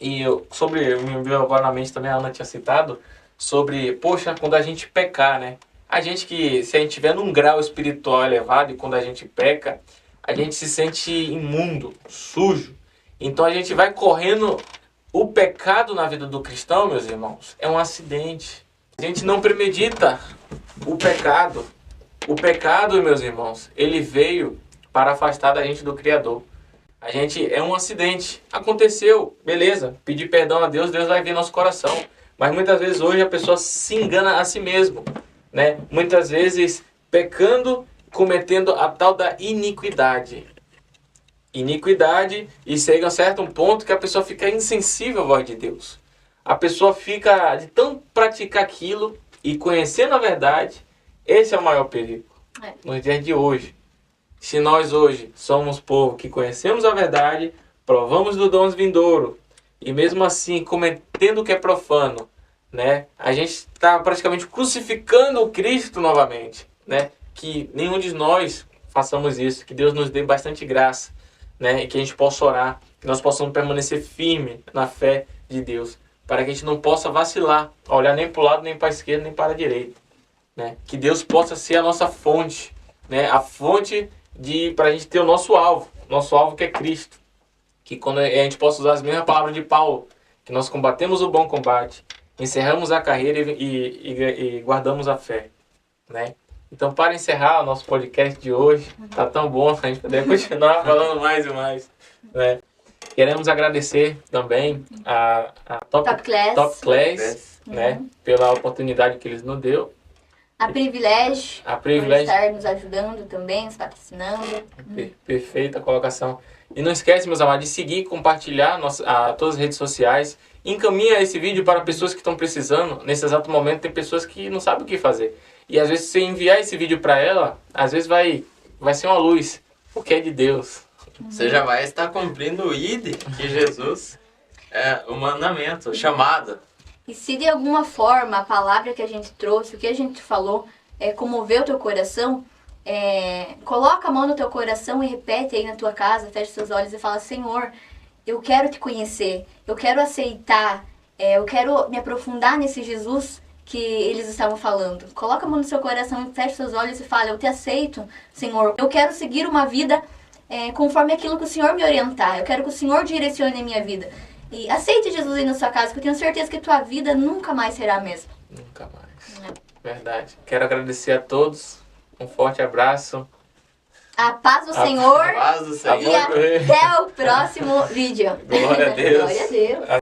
E me veio agora na mente também, a Ana tinha citado, sobre, poxa, quando a gente pecar, né? A gente se a gente estiver num grau espiritual elevado e quando a gente peca, a gente se sente imundo, sujo. Então a gente vai correndo. O pecado na vida do cristão, meus irmãos, é um acidente. A gente não premedita o pecado. O pecado, meus irmãos, ele veio para afastar da gente do Criador. A gente é um acidente. Aconteceu, beleza. Pedir perdão a Deus, Deus vai ver nosso coração. Mas muitas vezes hoje a pessoa se engana a si mesmo, né? Muitas vezes pecando, cometendo a tal da iniquidade. Iniquidade e chega a certo ponto que a pessoa fica insensível à voz de Deus. A pessoa fica de tão praticar aquilo e conhecendo a verdade, esse é o maior perigo nos dias de hoje. Se nós hoje somos povo que conhecemos a verdade, provamos do dons vindouro e mesmo assim cometendo o que é profano, né? A gente está praticamente crucificando o Cristo novamente, né? Que nenhum de nós façamos isso, que Deus nos dê bastante graça, né? E que a gente possa orar, que nós possamos permanecer firme na fé de Deus, para que a gente não possa vacilar, olhar nem para o lado, nem para a esquerda, nem para a direita, né? Que Deus possa ser a nossa fonte, né? A fonte para a gente ter o nosso alvo que é Cristo, que quando a gente possa usar as mesmas palavras de Paulo, que nós combatemos o bom combate, encerramos a carreira e guardamos a fé, né? Então, para encerrar o nosso podcast de hoje, tá tão bom, a gente poderia continuar falando mais e mais, né? Queremos agradecer também a Top Class, né? Pela oportunidade que eles nos deu. A Privilégio. Por estar nos ajudando também, nos patrocinando. Perfeita colocação. E não esquece, meus amados, de seguir e compartilhar todas as redes sociais. Encaminha esse vídeo para pessoas que estão precisando. Nesse exato momento, tem pessoas que não sabem o que fazer. E às vezes, se você enviar esse vídeo para ela, às vezes vai ser uma luz, porque é de Deus. Você já vai estar cumprindo o ID que Jesus o mandamento, o chamado. E se de alguma forma a palavra que a gente trouxe, o que a gente falou, comoveu o teu coração, coloca a mão no teu coração e repete aí na tua casa, fecha seus olhos e fala: Senhor, eu quero te conhecer, eu quero aceitar, eu quero me aprofundar nesse Jesus que eles estavam falando. Coloca a mão no seu coração e fecha seus olhos e fala: eu te aceito, Senhor, eu quero seguir uma vida conforme aquilo que o Senhor me orientar, eu quero que o Senhor direcione a minha vida. E aceite Jesus aí na sua casa, que eu tenho certeza que tua vida nunca mais será a mesma. Nunca mais. Verdade. Quero agradecer a todos. Um forte abraço. A paz do Senhor. A paz do Senhor. E até o próximo vídeo. Glória a Deus. Glória a Deus.